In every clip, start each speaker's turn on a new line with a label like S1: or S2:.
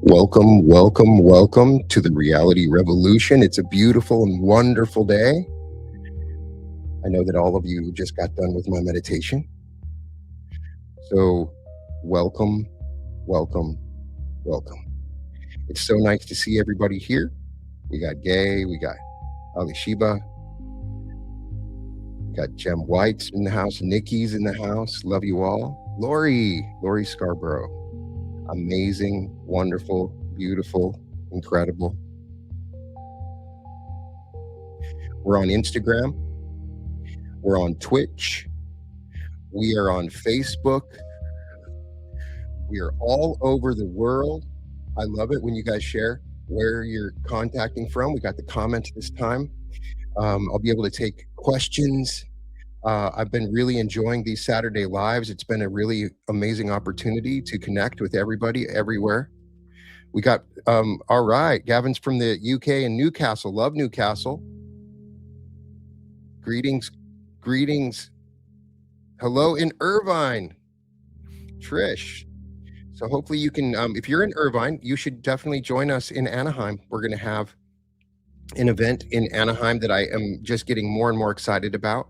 S1: Welcome, welcome, welcome to the Reality Revolution. It's a beautiful and wonderful day. I know that all of you just got done with my meditation. So, welcome, welcome, welcome. It's so nice to see everybody here. We got Gay, we got Ali Shiba, we got Jem White's in the house, Nikki's in the house. Love you all. Lori Scarborough. Amazing, wonderful, beautiful, incredible. We're on Instagram. We're on Twitch. We are on Facebook. We are all over the world. I love it when you guys share where you're contacting from. We got the comments this time. I'll be able to take questions. I've been really enjoying these Saturday lives. It's been a really amazing opportunity to connect with everybody everywhere. We got, all right, Gavin's from the UK and Newcastle. Love Newcastle. Greetings. Hello in Irvine, Trish. So hopefully you can, if you're in Irvine, you should definitely join us in Anaheim. We're going to have an event in Anaheim that I am just getting more and more excited about.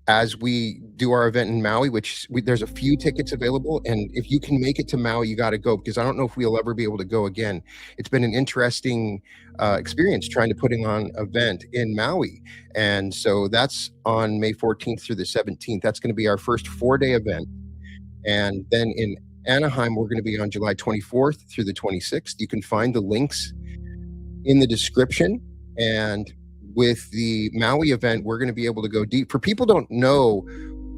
S1: As we do our event in Maui, there's a few tickets available, and if you can make it to Maui, you got to go, because I don't know if we'll ever be able to go again. It's been an interesting experience trying to putting on an event in Maui, and so that's on May 14th through the 17th. That's going to be our first 4-day event, and then in Anaheim, we're going to be on July 24th through the 26th. You can find the links in the description, and with the Maui event, we're going to be able to go deep. For people who don't know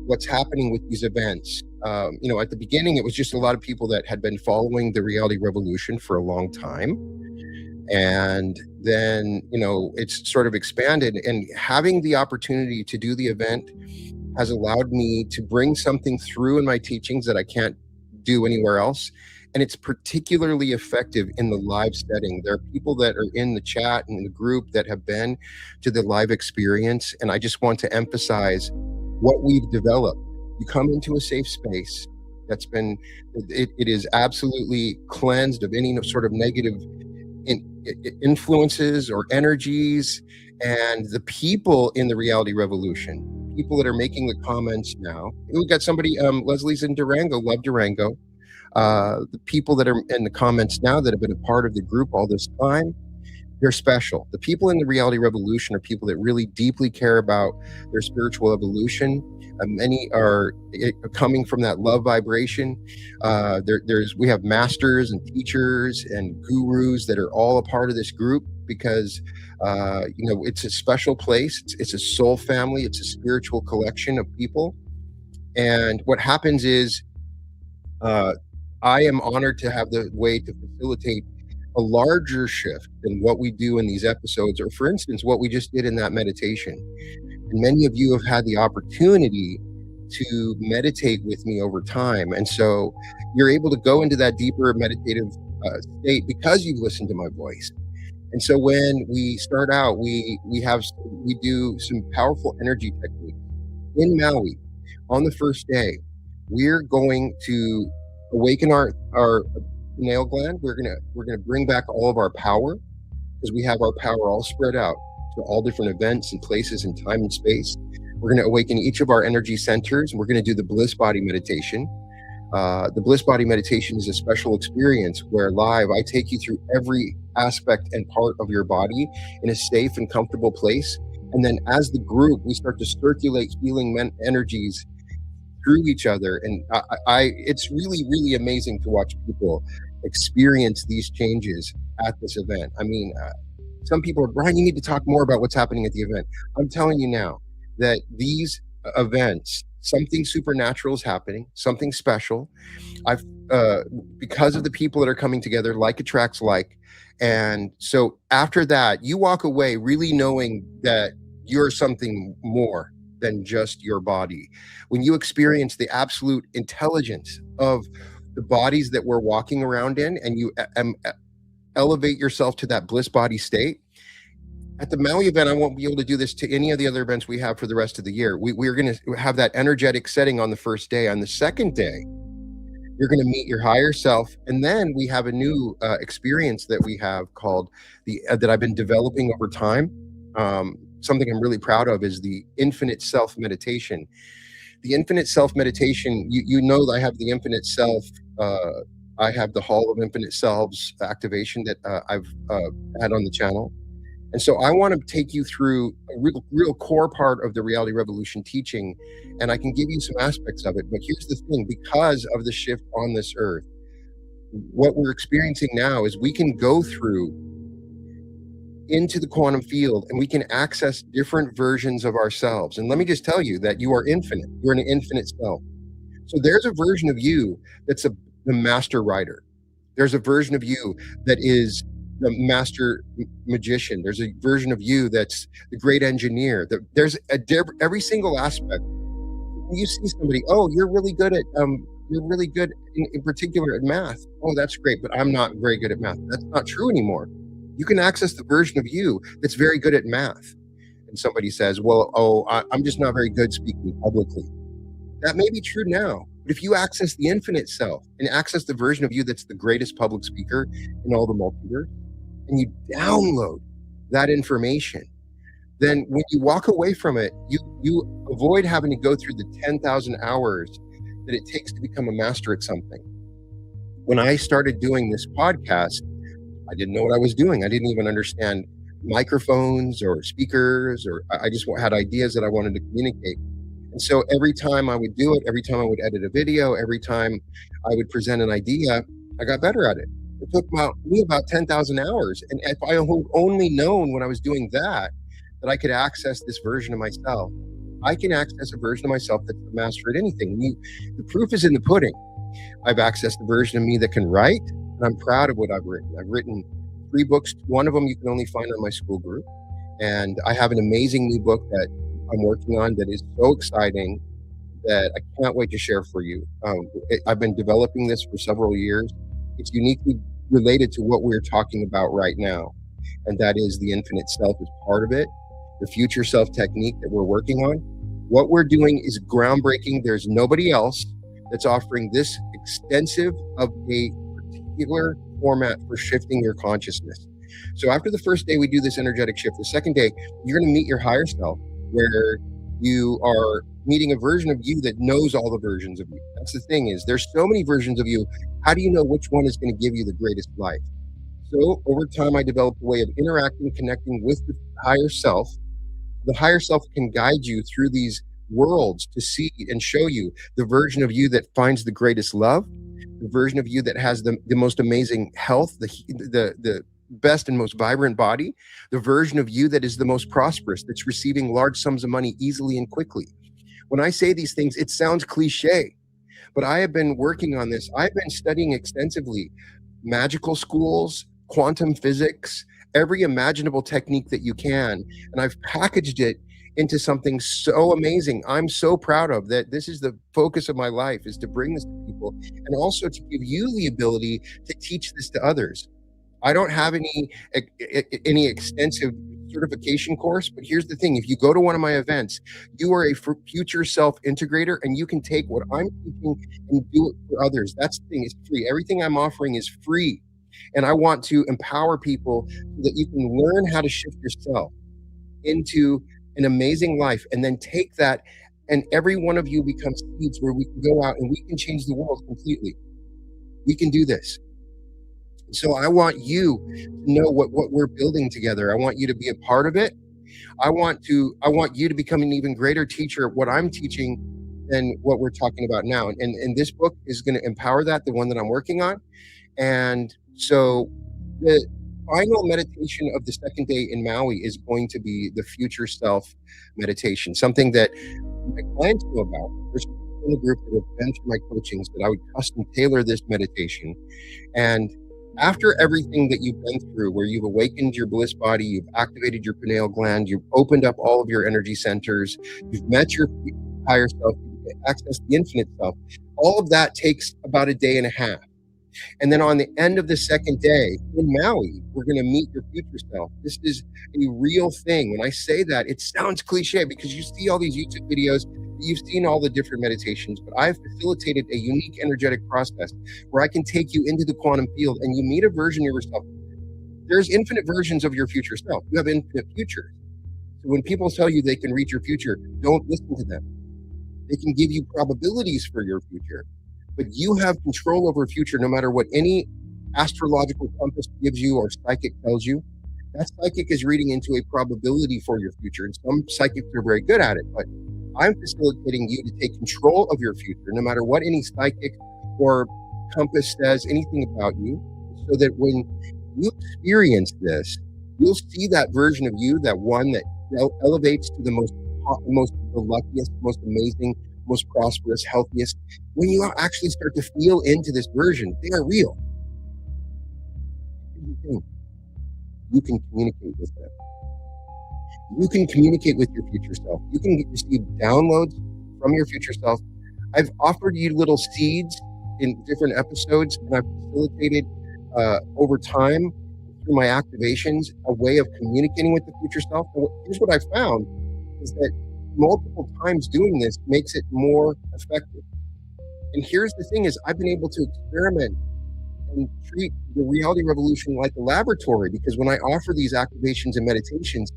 S1: what's happening with these events, at the beginning, it was just a lot of people that had been following the Reality Revolution for a long time. And then, it's sort of expanded, and having the opportunity to do the event has allowed me to bring something through in my teachings that I can't do anywhere else. And it's particularly effective in the live setting. There are people that are in the chat and the group that have been to the live experience. And I just want to emphasize what we've developed. You come into a safe space that's been, it is absolutely cleansed of any sort of negative influences or energies. And the people in the Reality Revolution, people that are making the comments now, we've got somebody, Leslie's in Durango, love Durango. The people that are in the comments now that have been a part of the group all this time, they're special. The people in the Reality Revolution are people that really deeply care about their spiritual evolution. Many are coming from that love vibration. We have masters and teachers and gurus that are all a part of this group because it's a special place. It's a soul family. It's a spiritual collection of people. And what happens is, I am honored to have the way to facilitate a larger shift than what we do in these episodes, or for instance, what we just did in that meditation. And many of you have had the opportunity to meditate with me over time. And so you're able to go into that deeper meditative state because you've listened to my voice. And so when we start out, we do some powerful energy techniques in Maui. On the first day, we're going to awaken our pineal gland. We're gonna bring back all of our power, because we have our power all spread out to all different events and places and time and space. We're gonna awaken each of our energy centers. We're gonna do the bliss body meditation. The bliss body meditation is a special experience where live I take you through every aspect and part of your body in a safe and comfortable place. And then as the group, we start to circulate healing energies through each other. And it's really, really amazing to watch people experience these changes at this event. I mean, some people are, Brian, you need to talk more about what's happening at the event. I'm telling you now that these events, something supernatural is happening, something special. Because of the people that are coming together, like attracts like. And so after that, you walk away really knowing that you're something more than just your body. When you experience the absolute intelligence of the bodies that we're walking around in, and you elevate yourself to that bliss body state, At the Maui event, I won't be able to do this to any of the other events we have for the rest of the year. We're going to have that energetic setting on the first day. On the second day, you're going to meet your higher self, and then we have a new experience that we have called that I've been developing over time. Something I'm really proud of is the infinite self meditation. The infinite self meditation. You know that I have the infinite self. I have the Hall of Infinite Selves activation that I've had on the channel. And so I want to take you through a real core part of the Reality Revolution teaching, and I can give you some aspects of it. But here's the thing, because of the shift on this earth, what we're experiencing now is we can go through into the quantum field and we can access different versions of ourselves. And let me just tell you that you are infinite. You're an infinite self. So there's a version of you that's the master writer. There's a version of you that is the master magician. There's a version of you that's the great engineer. There's every single aspect. When you see somebody, oh, you're really good in particular at math. Oh, that's great, but I'm not very good at math. That's not true anymore. You can access the version of you that's very good at math. And somebody says, well, I'm just not very good speaking publicly. That may be true now, but if you access the infinite self and access the version of you that's the greatest public speaker in all the multiverse, and you download that information, then when you walk away from it, you avoid having to go through the 10,000 hours that it takes to become a master at something. When I started doing this podcast, I didn't know what I was doing. I didn't even understand microphones or speakers, or I just had ideas that I wanted to communicate. And so every time I would do it, every time I would edit a video, every time I would present an idea, I got better at it. It took me about 10,000 hours. And if I had only known when I was doing that I could access this version of myself, I can access a version of myself that's the master at anything. The proof is in the pudding. I've accessed the version of me that can write, and I'm proud of what I've written. I've written 3 books. One of them you can only find on my school group. And I have an amazing new book that I'm working on that is so exciting that I can't wait to share for you. I've been developing this for several years. It's uniquely related to what we're talking about right now, and that is the infinite self is part of it. The future self technique that we're working on. What we're doing is groundbreaking. There's nobody else that's offering this extensive of a particular format for shifting your consciousness. So after the first day we do this energetic shift, the second day you're going to meet your higher self, where you are meeting a version of you that knows all the versions of you. That's the thing, is there's so many versions of you. How do you know which one is going to give you the greatest life? So over time, I developed a way of interacting, connecting with the higher self. The higher self can guide you through these worlds to see and show you the version of you that finds the greatest love, the version of you that has the most amazing health, the best and most vibrant body, the version of you that is the most prosperous, that's receiving large sums of money easily and quickly. When I say these things, it sounds cliche, but I have been working on this. I've been studying extensively magical schools, quantum physics, every imaginable technique that you can, and I've packaged it into something so amazing. I'm so proud of that. This is the focus of my life, is to bring this to people and also to give you the ability to teach this to others. I don't have any extensive certification course, but here's the thing. If you go to one of my events, you are a future self integrator, and you can take what I'm teaching and do it for others. That's the thing. It's free. Everything I'm offering is free. And I want to empower people so that you can learn how to shift yourself into an amazing life, and then take that, and every one of you becomes seeds where we can go out and we can change the world completely. We can do this. So I want you to know what we're building together. I want you to be a part of it. I want you to become an even greater teacher of what I'm teaching than what we're talking about now. And this book is going to empower that, the one that I'm working on. And so the final meditation of the second day in Maui is going to be the future self meditation, something that my clients know about. There's people in the group that have been through my coachings that I would custom tailor this meditation. And after everything that you've been through, where you've awakened your bliss body, you've activated your pineal gland, you've opened up all of your energy centers, you've met your higher self, you've accessed the infinite self, all of that takes about a day and a half. And then on the end of the second day in Maui, we're going to meet your future self. This is a real thing. When I say that, it sounds cliche because you see all these YouTube videos, you've seen all the different meditations, but I've facilitated a unique energetic process where I can take you into the quantum field and you meet a version of yourself. There's infinite versions of your future self. You have infinite futures. So when people tell you they can reach your future, don't listen to them. They can give you probabilities for your future, but you have control over future no matter what any astrological compass gives you or psychic tells you. That psychic is reading into a probability for your future, and some psychics are very good at it, but I'm facilitating you to take control of your future no matter what any psychic or compass says anything about you, so that when you experience this, you'll see that version of you, that one that elevates to the most, the luckiest, most amazing, most prosperous, healthiest. When you actually start to feel into this version, they are real. You can communicate with them. You can communicate with your future self. You can receive downloads from your future self. I've offered you little seeds in different episodes, and I've facilitated over time through my activations a way of communicating with the future self. And here's what I found is that multiple times doing this makes it more effective. And here's the thing is I've been able to experiment and treat the reality revolution like a laboratory, because when I offer these activations and meditations,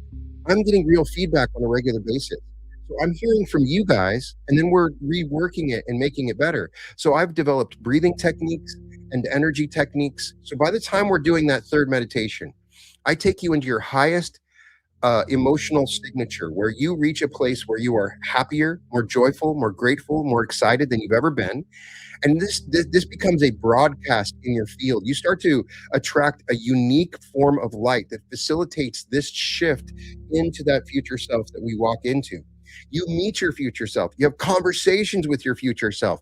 S1: I'm getting real feedback on a regular basis. So I'm hearing from you guys, and then we're reworking it and making it better. So I've developed breathing techniques and energy techniques. So by the time we're doing that third meditation, I take you into your highest emotional signature, where you reach a place where you are happier, more joyful, more grateful, more excited than you've ever been. And this becomes a broadcast in your field. You start to attract a unique form of light that facilitates this shift into that future self that we walk into. You meet your future self. You have conversations with your future self.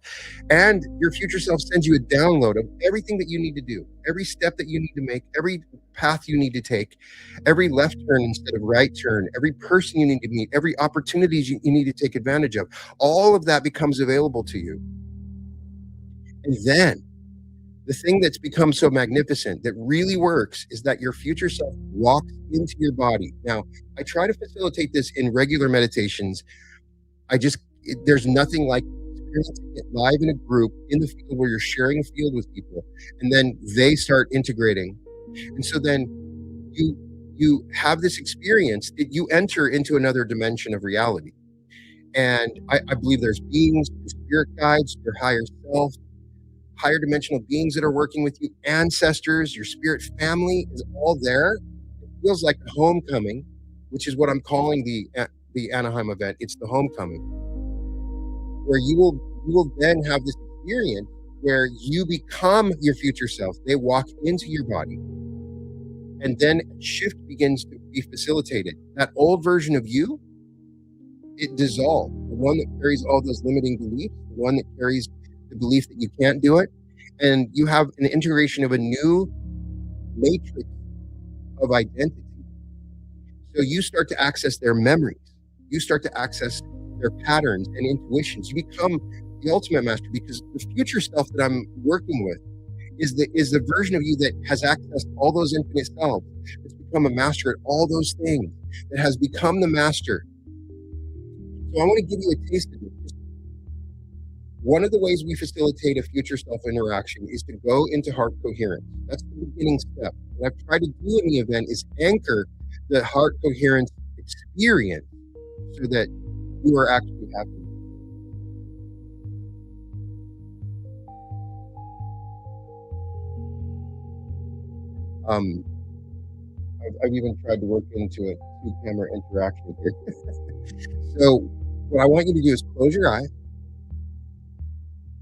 S1: And your future self sends you a download of everything that you need to do, every step that you need to make, every path you need to take, every left turn instead of right turn, every person you need to meet, every opportunities you need to take advantage of. All of that becomes available to you. And then the thing that's become so magnificent that really works is that your future self walks into your body. Now, I try to facilitate this in regular meditations. There's nothing like experiencing it live in a group in the field where you're sharing a field with people, and then they start integrating. And so then you have this experience that you enter into another dimension of reality. And I believe there's beings, spirit guides, your higher self, higher dimensional beings that are working with you, ancestors, your spirit family is all there. It feels like a homecoming, which is what I'm calling the Anaheim event. It's the homecoming, where you will then have this experience where you become your future self. They walk into your body, and then a shift begins to be facilitated. That old version of you, it dissolves. The one that carries all those limiting beliefs, the one that carries the belief that you can't do it, and you have an integration of a new matrix of identity. So you start to access their memories. You start to access their patterns and intuitions. You become the ultimate master, because the future self that I'm working with is the version of you that has accessed all those infinite selves. It's become a master at all those things, that has become the master. So I want to give you a taste of it. One of the ways we facilitate a future self interaction is to go into heart coherence. That's the beginning step. What I've tried to do in the event is anchor the heart coherence experience so that you are actually happy. I've even tried to work into a two-camera interaction here. So what I want you to do is close your eye.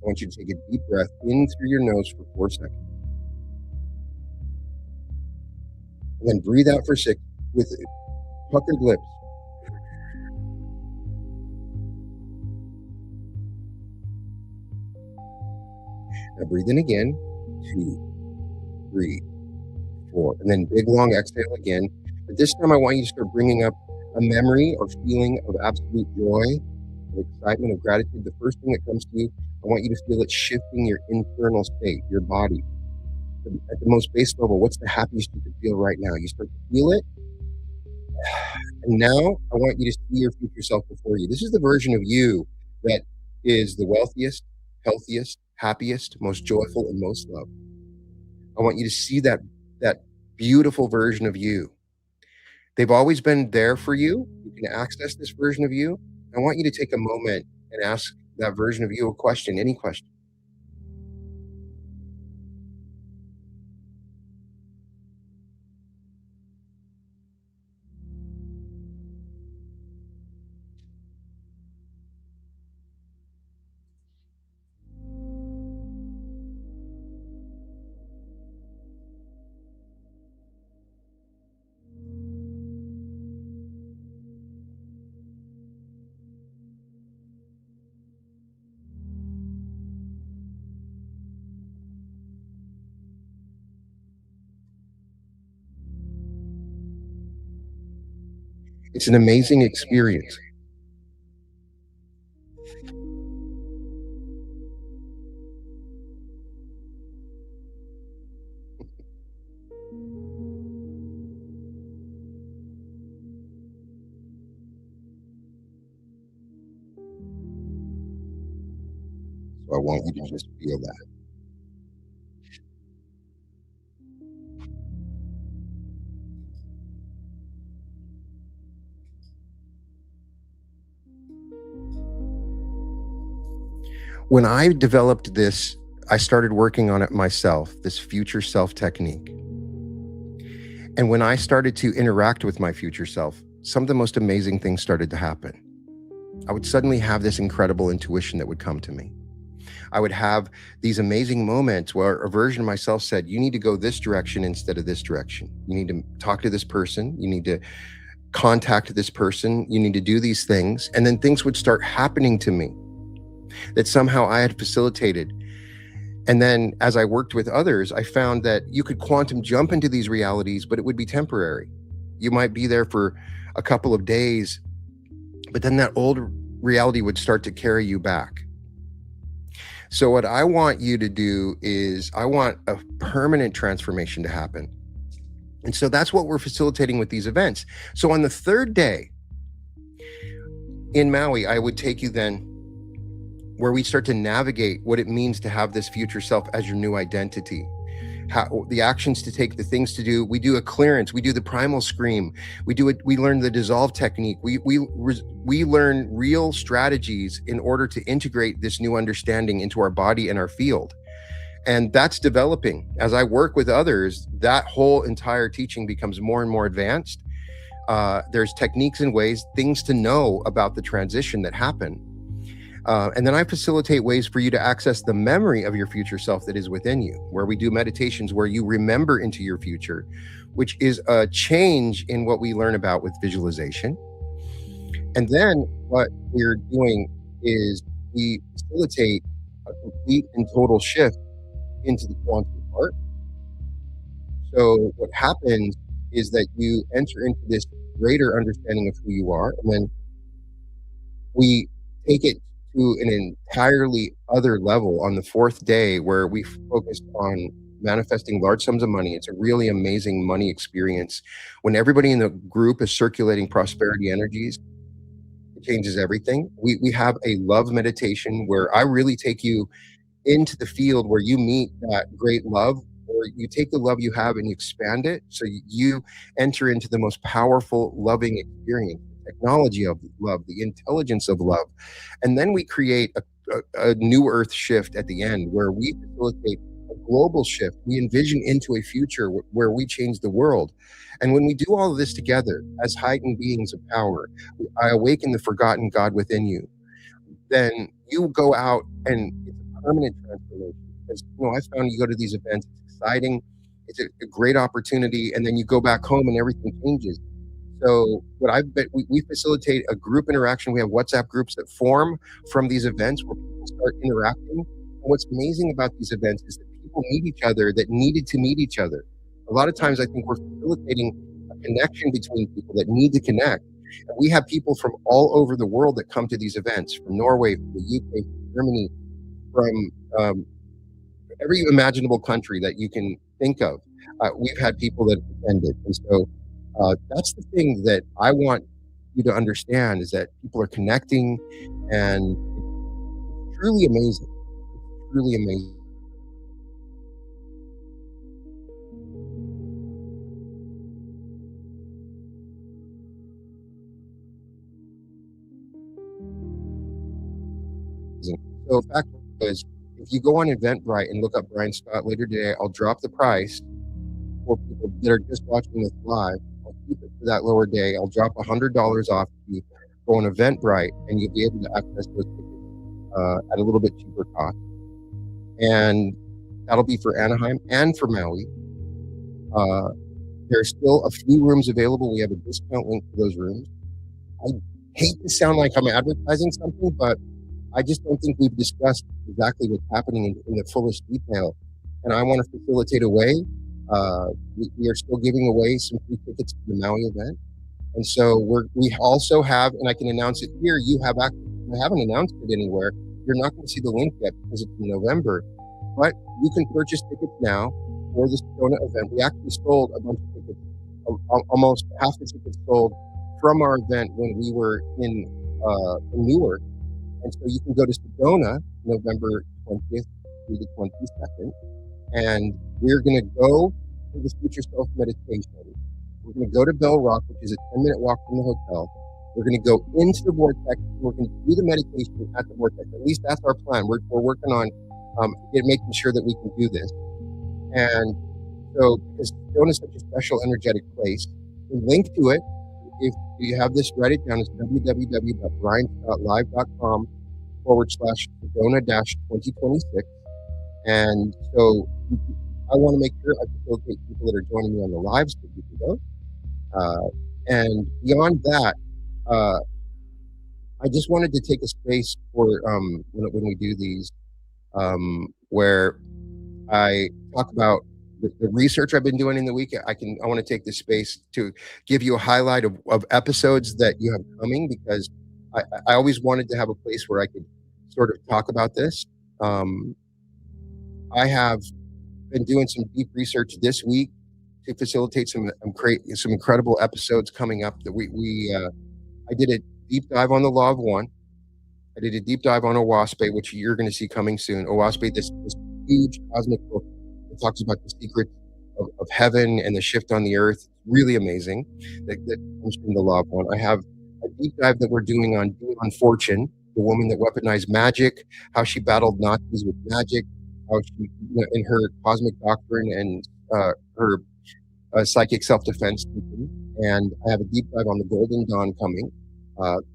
S1: I want you to take a deep breath in through your nose for 4 seconds. And then breathe out for 6 with puckered lips. Now breathe in again. 2, 3, 4. And then big long exhale again. But this time I want you to start bringing up a memory or feeling of absolute joy, of excitement, of gratitude. The first thing that comes to you, I want you to feel it shifting your internal state, your body. at the most base level, what's the happiest you can feel right now? You start to feel it, and now I want you to see your future self before you. This is the version of you that is the wealthiest, healthiest, happiest, most joyful, and most loved. I want you to see that beautiful version of you. They've always been there for you. You can access this version of you. I want you to take a moment and ask that version of you a question, any question. It's an amazing experience. So I want you to just feel that. When I developed this, I started working on it myself, this future self technique. And when I started to interact with my future self, some of the most amazing things started to happen. I would suddenly have this incredible intuition that would come to me. I would have these amazing moments where a version of myself said, you need to go this direction instead of this direction. You need to talk to this person. You need to contact this person. You need to do these things. And then things would start happening to me that somehow I had facilitated. And then as I worked with others, I found that you could quantum jump into these realities, but it would be temporary. You might be there for a couple of days, but then that old reality would start to carry you back. So what I want you to do is I want a permanent transformation to happen. And so that's what we're facilitating with these events. So on the third day in Maui, I would take you then where we start to navigate what it means to have this future self as your new identity. How the actions to take, the things to do. We do a clearance. We do the primal scream. We do it. We learn the dissolve technique. We learn real strategies in order to integrate this new understanding into our body and our field. And that's developing. As I work with others, that whole entire teaching becomes more and more advanced. There's techniques and ways, things to know about the transition that happen. And then I facilitate ways for you to access the memory of your future self that is within you, where we do meditations where you remember into your future, which is a change in what we learn about with visualization. And then what we're doing is we facilitate a complete and total shift into the quantum part. So what happens is that you enter into this greater understanding of who you are, and then we take it to an entirely other level on the fourth day where we focused on manifesting large sums of money. It's a really amazing money experience. When everybody in the group is circulating prosperity energies, it changes everything. We have a love meditation where I really take you into the field where you meet that great love, or you take the love you have and you expand it. So you enter into the most powerful, loving experience, the technology of love, the intelligence of love. And then we create a new earth shift at the end where we facilitate a global shift. We envision into a future where we change the world. And when we do all of this together as heightened beings of power, I awaken the forgotten God within you. Then you go out and it's a permanent transformation. Because I found you go to these events, it's exciting, it's a great opportunity, and then you go back home and everything changes. So what I've been, we facilitate a group interaction. We have WhatsApp groups that form from these events where people start interacting. And what's amazing about these events is that people meet each other that needed to meet each other. A lot of times I think we're facilitating a connection between people that need to connect. And we have people from all over the world that come to these events, from Norway, from the UK, from Germany, from every imaginable country that you can think of. We've had people that attended, and so that's the thing that I want you to understand is that people are connecting, and it's truly amazing. It's truly amazing. So the fact is, if you go on Eventbrite and look up Brian Scott later today, I'll drop the price for people that are just watching this live. I'll keep it for that lower day. I'll drop $100 off to you. Go on Eventbrite, and you'll be able to access those tickets at a little bit cheaper cost. And that'll be for Anaheim and for Maui. There's still a few rooms available. We have a discount link for those rooms. I hate to sound like I'm advertising something, but I just don't think we've discussed exactly what's happening in the fullest detail. And I want to facilitate a way. We are still giving away some free tickets to the Maui event. And so we also have, and I can announce it here, you have access. I haven't announced it anywhere. You're not going to see the link yet because it's in November. But you can purchase tickets now for the Sedona event. We actually sold a bunch of tickets, almost half the tickets sold from our event when we were in Newark. And so you can go to Sedona November 20th through the 22nd. And we're going to go to the Future Self meditation. We're going to go to Bell Rock, which is a 10-minute walk from the hotel. We're going to go into the vortex. We're going to do the meditation at the vortex. At least that's our plan. We're working on making sure that we can do this. And so, because Sedona is such a special, energetic place, the link to it, if you have this, write it down. It's www.brianscottlive.com/Sedona-2026. And so I want to make sure I facilitate people that are joining me on the lives so you can go. And beyond that, I just wanted to take a space for when we do these, where I talk about the research I've been doing in the week. I want to take this space to give you a highlight of episodes that you have coming, because I always wanted to have a place where I could sort of talk about this. I have been doing some deep research this week to facilitate some incredible episodes coming up. That I did a deep dive on the Law of One. I did a deep dive on Owaspe, which you're going to see coming soon. Owaspe, this huge cosmic book that talks about the secrets of heaven and the shift on the earth. Really amazing. That comes from the Law of One. I have a deep dive that we're doing on Demon Fortune, the woman that weaponized magic, how she battled Nazis with magic, how she, in her cosmic doctrine and her psychic self-defense teaching. And I have a deep dive on the Golden Dawn coming,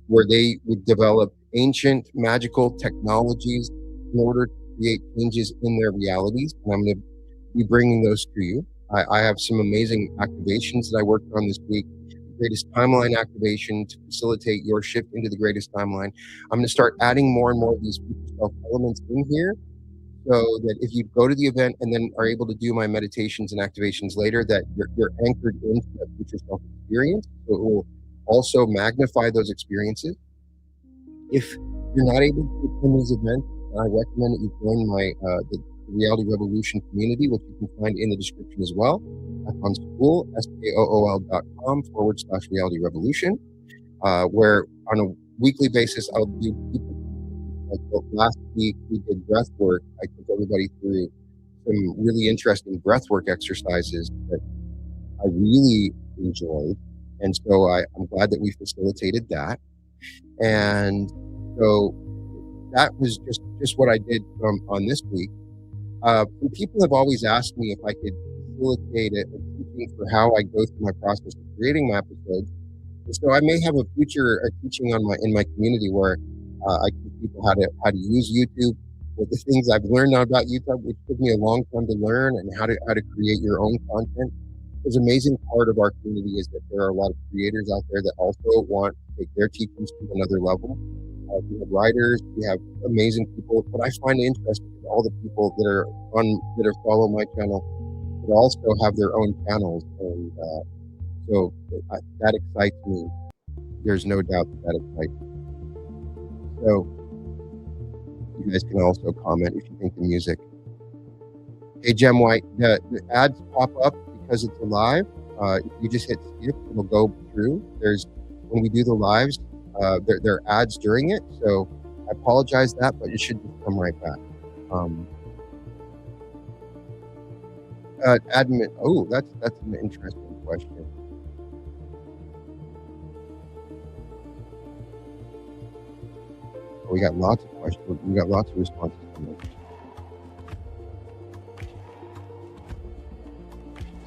S1: where they would develop ancient magical technologies in order to create changes in their realities. And I'm going to be bringing those to you. I have some amazing activations that I worked on this week. Greatest timeline activation to facilitate your shift into the greatest timeline. I'm going to start adding more and more of these future self elements in here, so that if you go to the event and then are able to do my meditations and activations later, that you're anchored into that future self experience. So it will also magnify those experiences. If you're not able to attend these events, I recommend that you join my the Reality Revolution community, which you can find in the description as well. On school, SKOOL.com/Reality Revolution, where on a weekly basis I'll do people. Like last week we did breath work. I took everybody through some really interesting breath work exercises that I really enjoyed, and so I'm glad that we facilitated that. And so that was just what I did on this week. People have always asked me if I could facilitate a teaching for how I go through my process of creating my episodes. And so I may have a future teaching in my community where I teach people how to use YouTube with the things I've learned about YouTube, which took me a long time to learn, and how to create your own content. There's an amazing part of our community is that there are a lot of creators out there that also want to take their teachings to another level. We have writers, we have amazing people. What I find interesting is all the people that follow my channel that also have their own channels, and so that excites me. There's no doubt that excites me. So you guys can also comment if you think the music Hey, Gem White, the ads pop up because it's a live. If you just hit skip, it'll go through. When we do the lives, there are ads during it. So I apologize that, but it should just come right back. Admin, oh, that's an interesting question. We got lots of questions. We got lots of responses coming.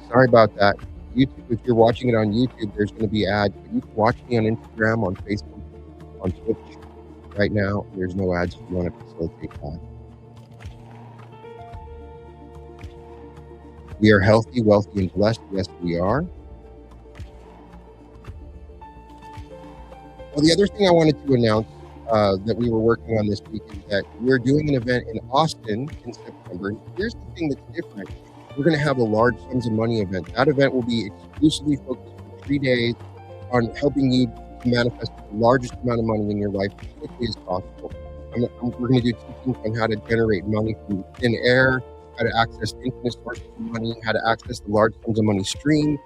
S1: Sorry about that. YouTube, if you're watching it on YouTube, there's going to be ads. But you can watch me on Instagram, on Facebook, on Twitch. Right now, there's no ads if you want to facilitate that. We are healthy, wealthy, and blessed. Yes, we are. Well, the other thing I wanted to announce that we were working on this week is that we're doing an event in Austin in September. Here's the thing that's different. We're going to have a large sums of money event. That event will be exclusively focused for 3 days on helping you manifest the largest amount of money in your life as quickly as possible. We're going to do teachings on how to generate money from thin air, how to access infinite sources of money, how to access the large sums of money stream,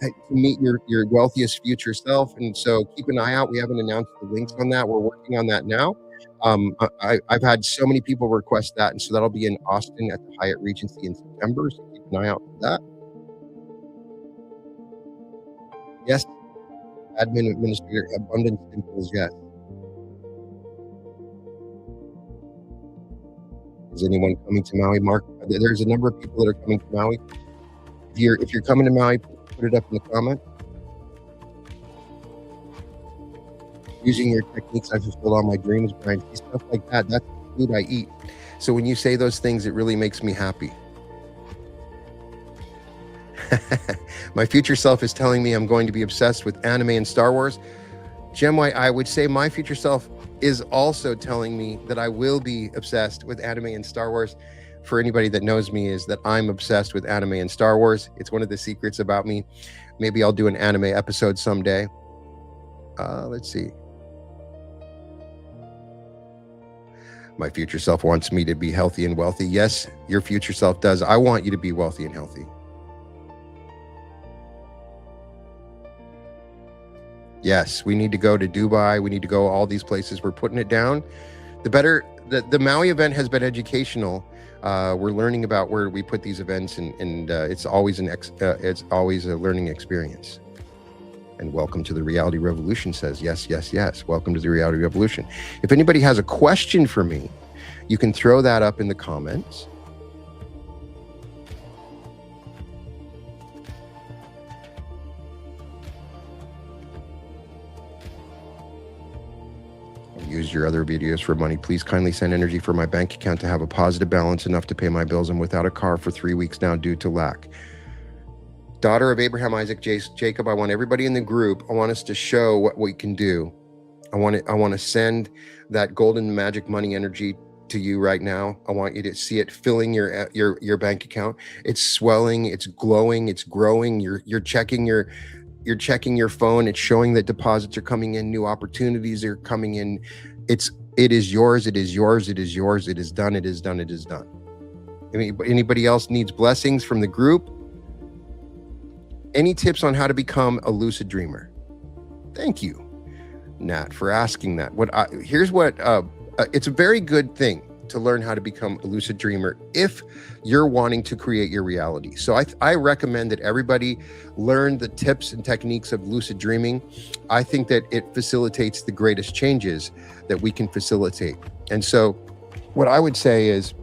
S1: to meet your wealthiest future self. And so keep an eye out. We haven't announced the links on that. We're working on that now. I've had so many people request that, and so that'll be in Austin at the Hyatt Regency in September. So keep an eye out for that. Yes, admin administrator, abundance dimples. Yes. Is anyone coming to Maui, Mark? There's a number of people that are coming to Maui. If you're coming to Maui, put it up in the comments. Using your techniques, I fulfill all my dreams, Brian. Stuff like that. That's the food I eat. So when you say those things, it really makes me happy. My future self is telling me I'm going to be obsessed with anime and Star Wars. Gem White, I would say my future self is also telling me that I will be obsessed with anime and Star Wars. For anybody that knows me, is that I'm obsessed with anime and Star Wars. It's one of the secrets about me. Maybe I'll do an anime episode someday. Let's see. My future self wants me to be healthy and wealthy. Yes, your future self does. I want you to be wealthy and healthy. Yes, we need to go to Dubai. We need to go all these places. We're putting it down. The Maui event has been educational. We're learning about where we put these events, and it's always a learning experience. And welcome to the Reality Revolution says, yes, yes, yes. Welcome to the Reality Revolution. If anybody has a question for me, you can throw that up in the comments. Use your other videos for money. Please kindly send energy for my bank account to have a positive balance enough to pay my bills. I'm without a car for 3 weeks now due to lack. Daughter of Abraham, Isaac, Jacob, I want everybody in the group, I want us to show what we can do. I want to send that golden magic money energy to you right now. I want you to see it filling your bank account. It's swelling, it's glowing, it's growing. You're checking your phone. It's showing that deposits are coming in, new opportunities are coming in. It is yours, it is yours, it is yours, it is done, it is done, it is done. Anybody else needs blessings from the group? Any tips on how to become a lucid dreamer? Thank you, Nat, for asking that. It's a very good thing to learn how to become a lucid dreamer if you're wanting to create your reality. So I recommend that everybody learn the tips and techniques of lucid dreaming. I think that it facilitates the greatest changes that we can facilitate. And so what I would say is,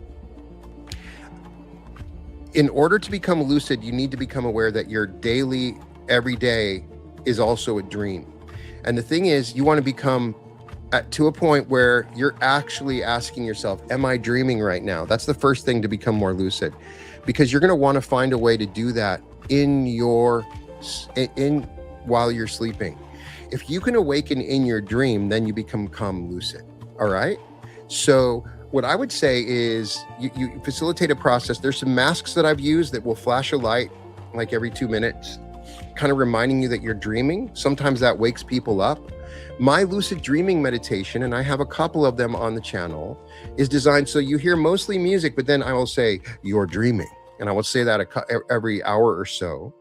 S1: in order to become lucid, you need to become aware that your daily, every day is also a dream. And the thing is, you want to become to a point where you're actually asking yourself, am I dreaming right now? That's the first thing to become more lucid, because you're going to want to find a way to do that while you're sleeping. If you can awaken in your dream, then you become lucid. All right. So what I would say is you facilitate a process. There's some masks that I've used that will flash a light like every 2 minutes, kind of reminding you that you're dreaming. Sometimes that wakes people up. My lucid dreaming meditation, and I have a couple of them on the channel, is designed so you hear mostly music, but then I will say, you're dreaming. And I will say that every hour or so.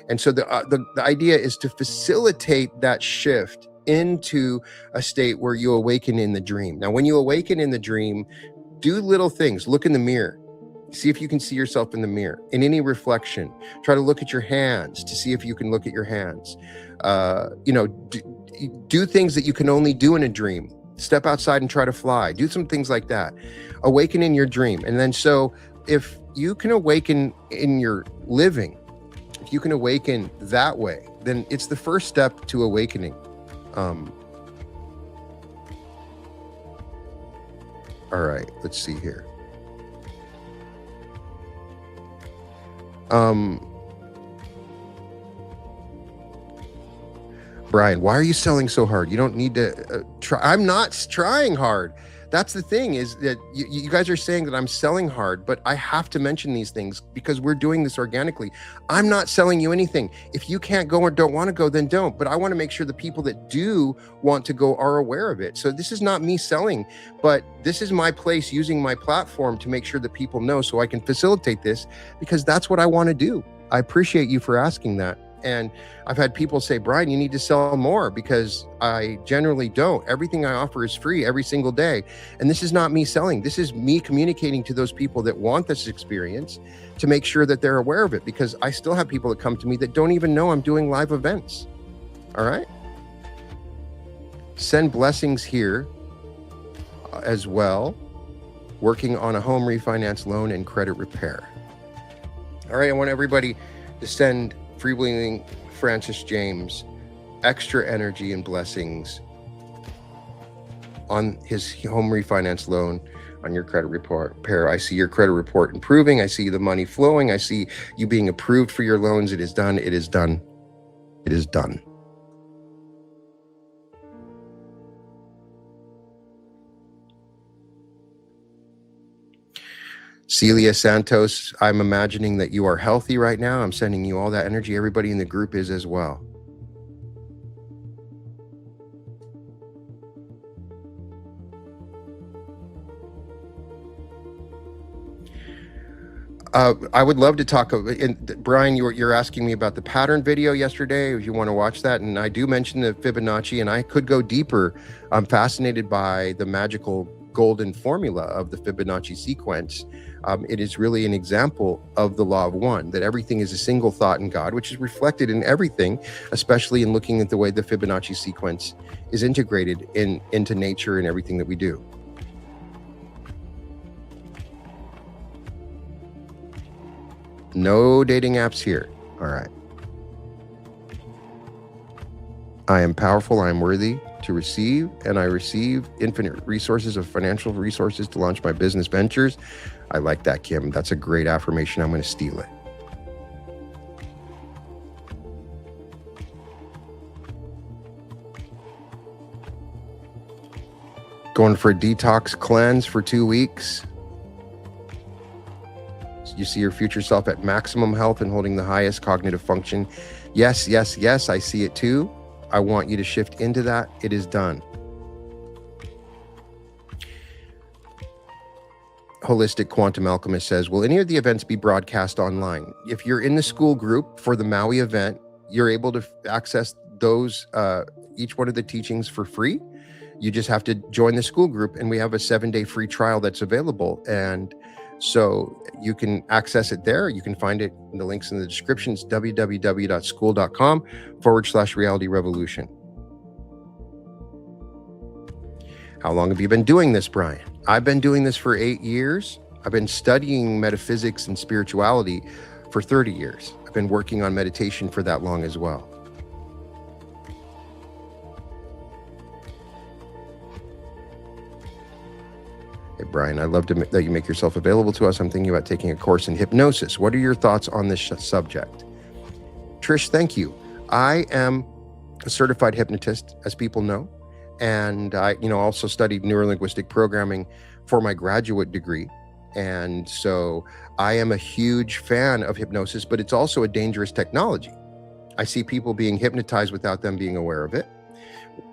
S1: And so the idea is to facilitate that shift into a state where you awaken in the dream. Now, when you awaken in the dream, do little things. Look in the mirror. See if you can see yourself in the mirror. In any reflection, try to look at your hands to see if you can look at your hands. Do things that you can only do in a dream. Step outside and try to fly. Do some things like that. Awaken in your dream. And then so if you can awaken in your living, if you can awaken that way, then it's the first step to awakening. All right, let's see here. Brian, why are you selling so hard? You don't need to try. I'm not trying hard. That's the thing, is that you guys are saying that I'm selling hard, but I have to mention these things because we're doing this organically. I'm not selling you anything. If you can't go or don't want to go, then don't. But I want to make sure the people that do want to go are aware of it. So this is not me selling, but this is my place using my platform to make sure that people know so I can facilitate this, because that's what I want to do. I appreciate you for asking that. And I've had people say, Brian, you need to sell more, because I generally don't. Everything I offer is free every single day. And this is not me selling. This is me communicating to those people that want this experience to make sure that they're aware of it, because I still have people that come to me that don't even know I'm doing live events. All right. Send blessings here as well. Working on a home refinance loan and credit repair. All right. I want everybody to send Freewheeling Francis James extra energy and blessings on his home refinance loan, on your credit report repair. I see your credit report improving. I see the money flowing. I see you being approved for your loans. It is done. It is done. It is done. Celia Santos, I'm imagining that you are healthy right now. I'm sending you all that energy. Everybody in the group is as well. I would love to talk. Brian, you're asking me about the pattern video yesterday. If you want to watch that, and I do mention the Fibonacci, and I could go deeper. I'm fascinated by the magical golden formula of the Fibonacci sequence. It is really an example of the law of one, that everything is a single thought in God, which is reflected in everything, especially in looking at the way the Fibonacci sequence is integrated into nature and everything that we do. No dating apps here. All right. I am powerful. I am worthy to receive, and I receive infinite resources of financial resources to launch my business ventures. I like that, Kim. That's a great affirmation. I'm going to steal it. Going for a detox cleanse for 2 weeks. You see your future self at maximum health and holding the highest cognitive function. Yes, yes, yes, I see it too. I want you to shift into that. It is done. Holistic Quantum Alchemist says, will any of the events be broadcast online? If you're in the school group for the Maui event, you're able to access those, each one of the teachings for free. You just have to join the school group, and we have a 7-day free trial that's available. And so you can access it there. You can find it in the links in the description. It's www.school.com/reality revolution. How long have you been doing this, Brian? I've been doing this for 8 years. I've been studying metaphysics and spirituality for 30 years. I've been working on meditation for that long as well. Hey, Brian, I love that you make yourself available to us. I'm thinking about taking a course in hypnosis. What are your thoughts on this subject? Trish, thank you. I am a certified hypnotist, as people know. And I, also studied neurolinguistic programming for my graduate degree. And so I am a huge fan of hypnosis, but it's also a dangerous technology. I see people being hypnotized without them being aware of it.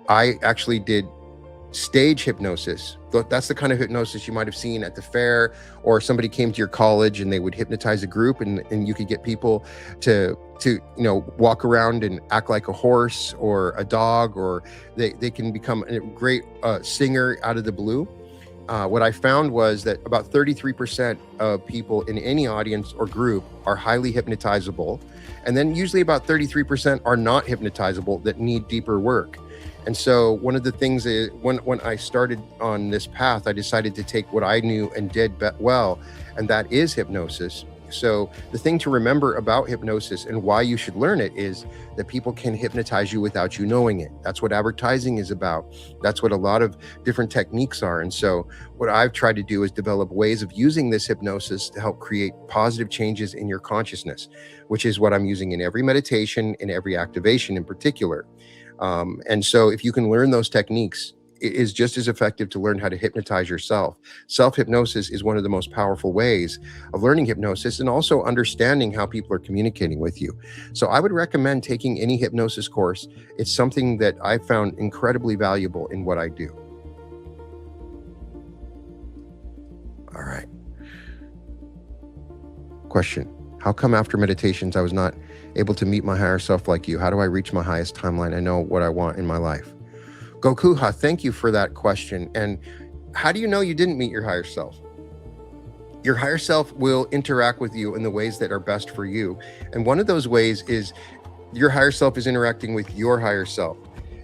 S1: I actually did stage hypnosis. That's the kind of hypnosis you might have seen at the fair, or somebody came to your college and they would hypnotize a group, and you could get people to walk around and act like a horse or a dog, or they can become a great singer out of the blue. What I found was that about 33% of people in any audience or group are highly hypnotizable. And then usually about 33% are not hypnotizable that need deeper work. And so one of the things is when I started on this path, I decided to take what I knew and did well, and that is hypnosis. So the thing to remember about hypnosis and why you should learn it is that people can hypnotize you without you knowing it. That's what advertising is about. That's what a lot of different techniques are. And so what I've tried to do is develop ways of using this hypnosis to help create positive changes in your consciousness, which is what I'm using in every meditation, in every activation in particular. And so if you can learn those techniques, it is just as effective to learn how to hypnotize yourself. Self-hypnosis is one of the most powerful ways of learning hypnosis, and also understanding how people are communicating with you. So I would recommend taking any hypnosis course. It's something that I found incredibly valuable in what I do. All right. Question: how come after meditations I was not able to meet my higher self like you? How do I reach my highest timeline? I know what I want in my life. Gokuha, thank you for that question. And how do you know you didn't meet your higher self? Your higher self will interact with you in the ways that are best for you. And one of those ways is your higher self is interacting with your higher self.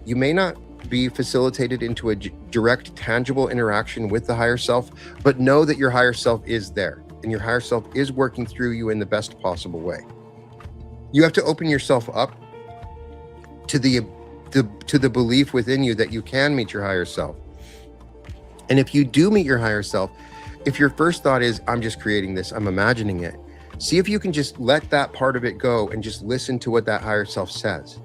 S1: You may not be facilitated into a direct, tangible interaction with the higher self, but know that your higher self is there, and your higher self is working through you in the best possible way. You have to open yourself up to the belief within you that you can meet your higher self. And if you do meet your higher self, if your first thought is, I'm just creating this, I'm imagining it, see if you can just let that part of it go and just listen to what that higher self says.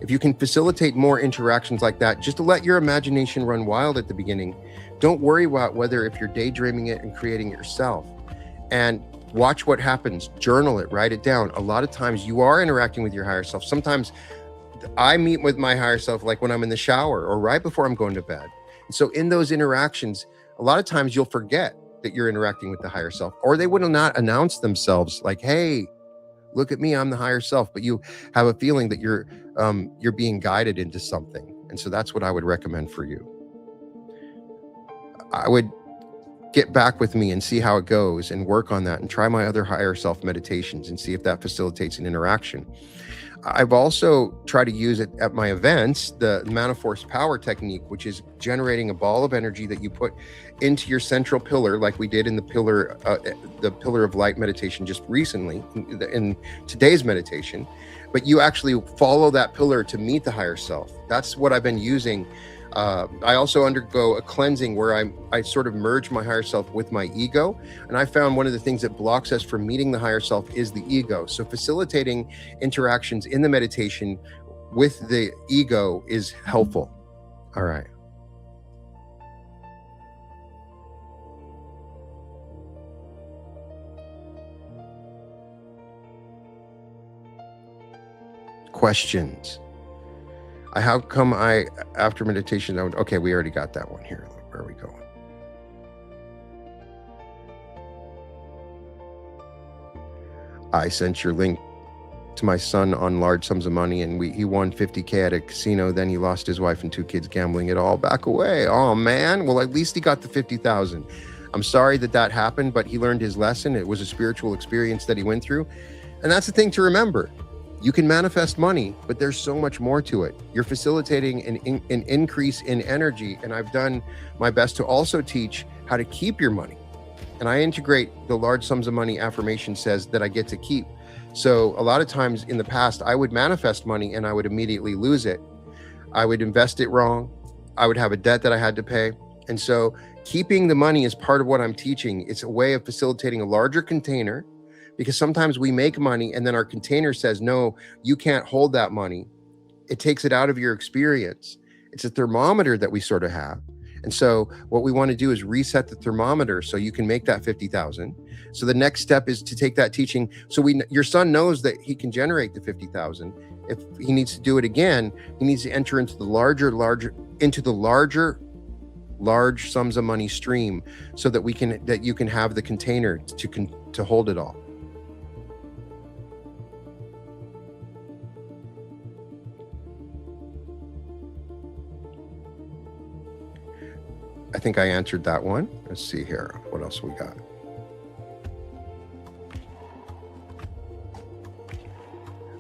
S1: If you can facilitate more interactions like that, just to let your imagination run wild at the beginning, don't worry about whether if you're daydreaming it and creating it yourself. And watch what happens, journal it, write it down. A lot of times you are interacting with your higher self. Sometimes I meet with my higher self like when I'm in the shower or right before I'm going to bed. And so in those interactions, a lot of times you'll forget that you're interacting with the higher self, or they would not announce themselves like, hey, look at me, I'm the higher self. But you have a feeling that you're being guided into something. And so that's what I would recommend for you. I would get back with me and see how it goes and work on that, and try my other higher self meditations and see if that facilitates an interaction. I've also tried to use it at my events, the Maniforce Power technique, which is generating a ball of energy that you put into your central pillar, like we did in the pillar of light meditation just recently in today's meditation. But you actually follow that pillar to meet the higher self. That's what I've been using. I also undergo a cleansing where I sort of merge my higher self with my ego. And I found one of the things that blocks us from meeting the higher self is the ego. So facilitating interactions in the meditation with the ego is helpful. All right. Questions. How come after meditation, okay, we already got that one here. Where are we going? I sent your link to my son on large sums of money, and he won 50K at a casino. Then he lost his wife and 2 kids gambling it all back away. Oh man, well, at least he got the 50,000. I'm sorry that happened, but he learned his lesson. It was a spiritual experience that he went through. And that's the thing to remember. You can manifest money, but there's so much more to it. You're facilitating an increase in energy, and I've done my best to also teach how to keep your money. And I integrate the large sums of money affirmation says that I get to keep. So a lot of times in the past, I would manifest money and I would immediately lose it. I would invest it wrong. I would have a debt that I had to pay. And so keeping the money is part of what I'm teaching. It's a way of facilitating a larger container, because sometimes we make money and then our container says, no, you can't hold that money. It takes it out of your experience. It's a thermometer that we sort of have. And so what we want to do is reset the thermometer so you can make that 50,000. So the next step is to take that teaching. So your son knows that he can generate the 50,000. If he needs to do it again, he needs to enter into the larger large sums of money stream so that you can have the container to hold it all. I think I answered that one. Let's see here. What else we got?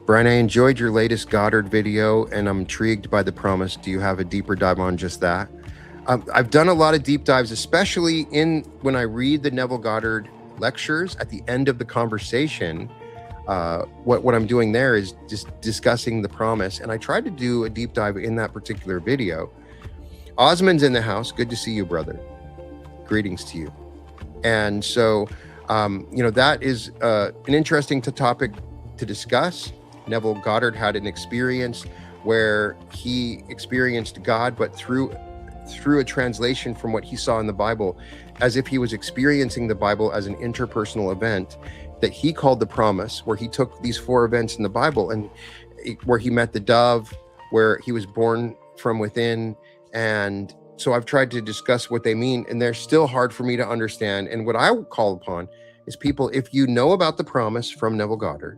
S1: Brian, I enjoyed your latest Goddard video and I'm intrigued by the promise. Do you have a deeper dive on just that? I've done a lot of deep dives, especially when I read the Neville Goddard lectures at the end of the conversation. What I'm doing there is just discussing the promise. And I tried to do a deep dive in that particular video. Osmond's in the house. Good to see you, brother. Greetings to you. And so, that is an interesting topic to discuss. Neville Goddard had an experience where he experienced God, but through a translation from what he saw in the Bible, as if he was experiencing the Bible as an interpersonal event that he called the promise, where he took these 4 events in the Bible and where he met the dove, where he was born from within. And so I've tried to discuss what they mean, and they're still hard for me to understand. And what I would call upon is people, if you know about the promise from Neville Goddard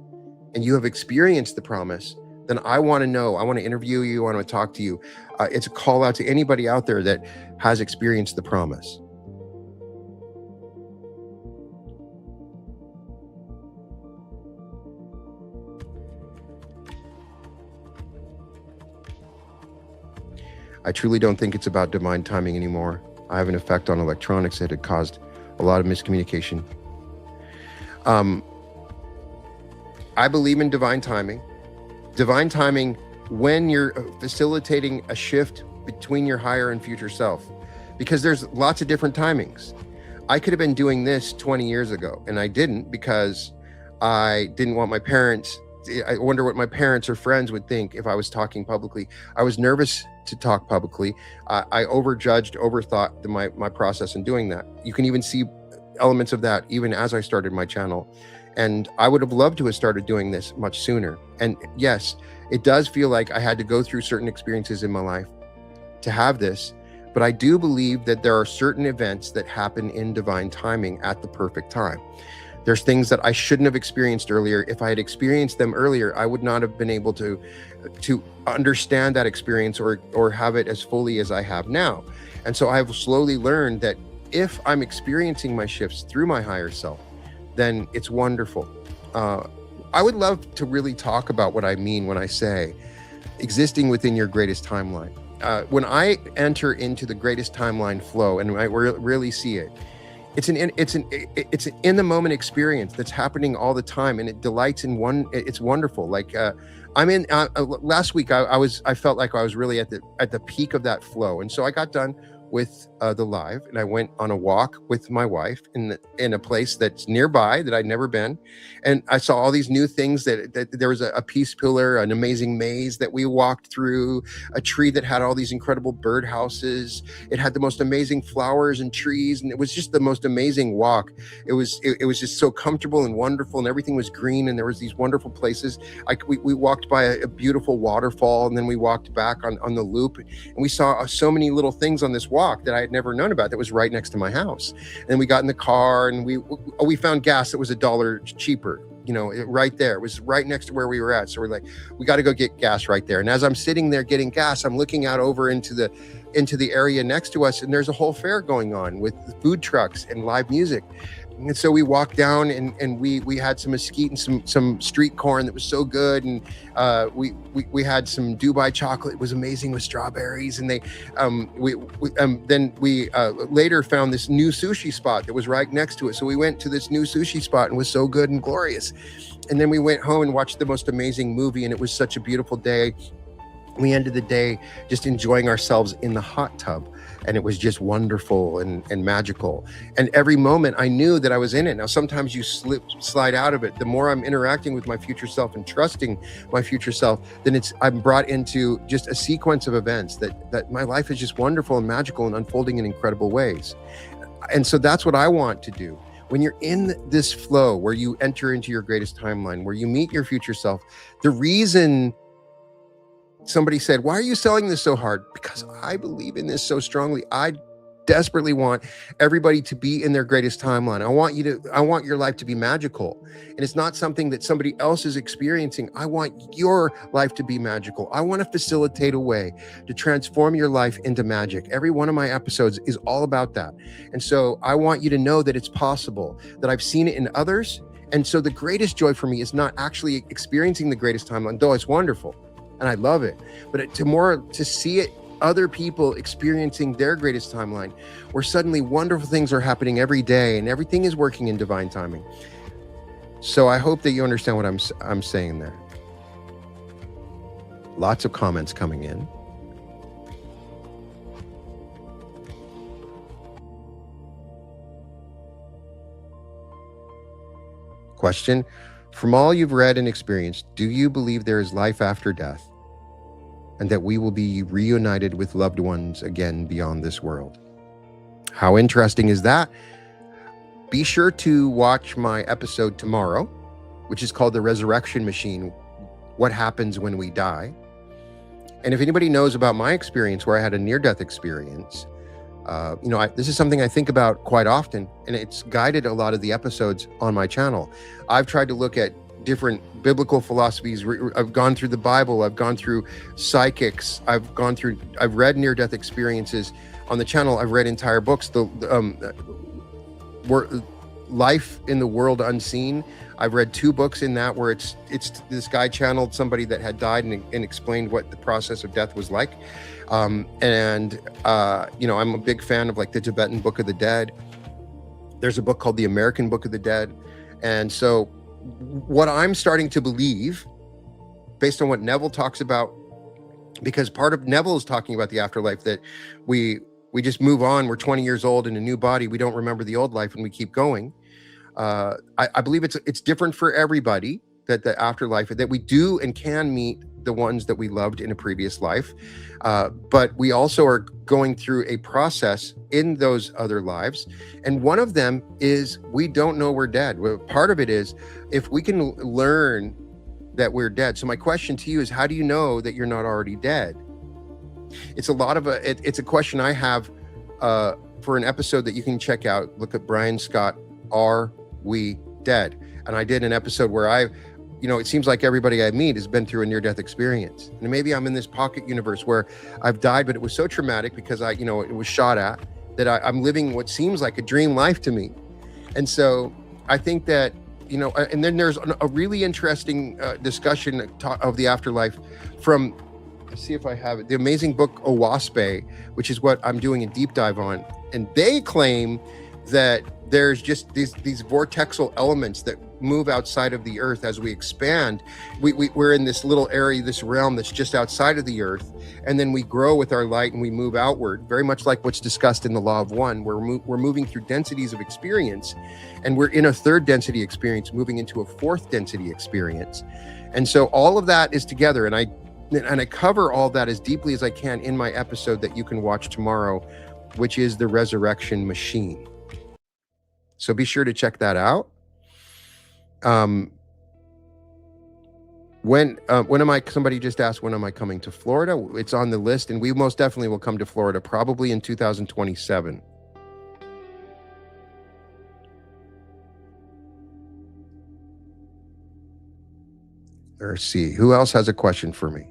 S1: and you have experienced the promise, then I want to know. I want to interview you. I want to talk to you. It's a call out to anybody out there that has experienced the promise. I truly don't think it's about divine timing anymore. I have an effect on electronics that had caused a lot of miscommunication. I believe in divine timing. Divine timing when you're facilitating a shift between your higher and future self, because there's lots of different timings. I could have been doing this 20 years ago, and I didn't because I didn't want my parents. I wonder what my parents or friends would think if I was talking publicly. I was nervous to talk publicly. I overthought my process in doing that. You can even see elements of that even as I started my channel. And I would have loved to have started doing this much sooner. And yes, it does feel like I had to go through certain experiences in my life to have this. But I do believe that there are certain events that happen in divine timing at the perfect time. There's things that I shouldn't have experienced earlier. If I had experienced them earlier, I would not have been able to understand that experience or have it as fully as I have now. And so I've slowly learned that if I'm experiencing my shifts through my higher self, then it's wonderful. I would love to really talk about what I mean when I say existing within your greatest timeline. When I enter into the greatest timeline flow and I really see it, it's an in the moment experience that's happening all the time, and it delights in one. It's wonderful. Like I'm in last week, I felt like I was really at the peak of that flow, and so I got done with the live, and I went on a walk with my wife in a place that's nearby that I'd never been, and I saw all these new things. That there was a peace pillar, an amazing maze that we walked through, a tree that had all these incredible bird houses. It had the most amazing flowers and trees, and it was just the most amazing walk. It was just so comfortable and wonderful, and everything was green, and there was these wonderful places. We walked by a beautiful waterfall, and then we walked back on the loop, and we saw so many little things on this walk that I had never known about that was right next to my house. And we got in the car and we found gas that was $1 cheaper, right there. It was right next to where we were at. So we're like, we got to go get gas right there. And as I'm sitting there getting gas, I'm looking out over into the area next to us, and there's a whole fair going on with food trucks and live music. And so we walked down and we had some mesquite and some street corn that was so good, and we had some Dubai chocolate. It was amazing with strawberries, and then we later found this new sushi spot that was right next to it. So we went to this new sushi spot and it was so good and glorious. And then we went home and watched the most amazing movie, and it was such a beautiful day. We ended the day just enjoying ourselves in the hot tub, and it was just wonderful and magical. And every moment I knew that I was in it. Now, sometimes you slide out of it. The more I'm interacting with my future self and trusting my future self, then I'm brought into just a sequence of events that my life is just wonderful and magical and unfolding in incredible ways. And so that's what I want to do. When you're in this flow where you enter into your greatest timeline, where you meet your future self, the reason somebody said, why are you selling this so hard? Because I believe in this so strongly. I desperately want everybody to be in their greatest timeline. I want your life to be magical. And it's not something that somebody else is experiencing. I want your life to be magical. I want to facilitate a way to transform your life into magic. Every one of my episodes is all about that. And so I want you to know that it's possible, that I've seen it in others. And so the greatest joy for me is not actually experiencing the greatest timeline, though it's wonderful and I love it, but to see it, other people experiencing their greatest timeline, where suddenly wonderful things are happening every day and everything is working in divine timing. So I hope that you understand what I'm saying there. Lots of comments coming in. Question: from all you've read and experienced, do you believe there is life after death and that we will be reunited with loved ones again beyond this world? How interesting is that? Be sure to watch my episode tomorrow, which is called The Resurrection Machine, What Happens When We Die. And if anybody knows about my experience where I had a near-death experience, this is something I think about quite often, and it's guided a lot of the episodes on my channel. I've tried to look at different biblical philosophies. I've gone through the Bible. I've gone through psychics. I've read near-death experiences on the channel. I've read entire books. Life in the World Unseen. I've read 2 books in that where it's this guy channeled somebody that had died and explained what the process of death was like. I'm a big fan of like the Tibetan Book of the Dead. There's a book called The American Book of the Dead. And so what I'm starting to believe, based on what Neville talks about, because part of Neville is talking about the afterlife, that we just move on. We're 20 years old in a new body. We don't remember the old life and we keep going. I believe it's different for everybody, that the afterlife, that we do and can meet the ones that we loved in a previous life. But we also are going through a process in those other lives. And one of them is we don't know we're dead. Well, part of it is if we can learn that we're dead. So my question to you is, how do you know that you're not already dead? It's it's a question I have for an episode that you can check out. Look at Brian Scott, Are We Dead? And I did an episode where it seems like everybody I meet has been through a near-death experience. And maybe I'm in this pocket universe where I've died, but it was so traumatic because it was shot at, that I'm living what seems like a dream life to me. And so I think that, and then there's a really interesting discussion of the afterlife from, let's see if I have it, the amazing book Owaspe, which is what I'm doing a deep dive on. And they claim that there's just these vortexal elements that move outside of the earth as we expand. We're in this little area, this realm that's just outside of the earth, and then we grow with our light and we move outward, very much like what's discussed in the Law of One, where we're moving through densities of experience, and we're in a 3rd density experience moving into a 4th density experience. And so all of that is together, and I cover all that as deeply as I can in my episode that you can watch tomorrow, which is The Resurrection Machine. So be sure to check that out. Somebody just asked, when am I coming to Florida? It's on the list, and we most definitely will come to Florida, probably in 2027. Let's see, who else has a question for me?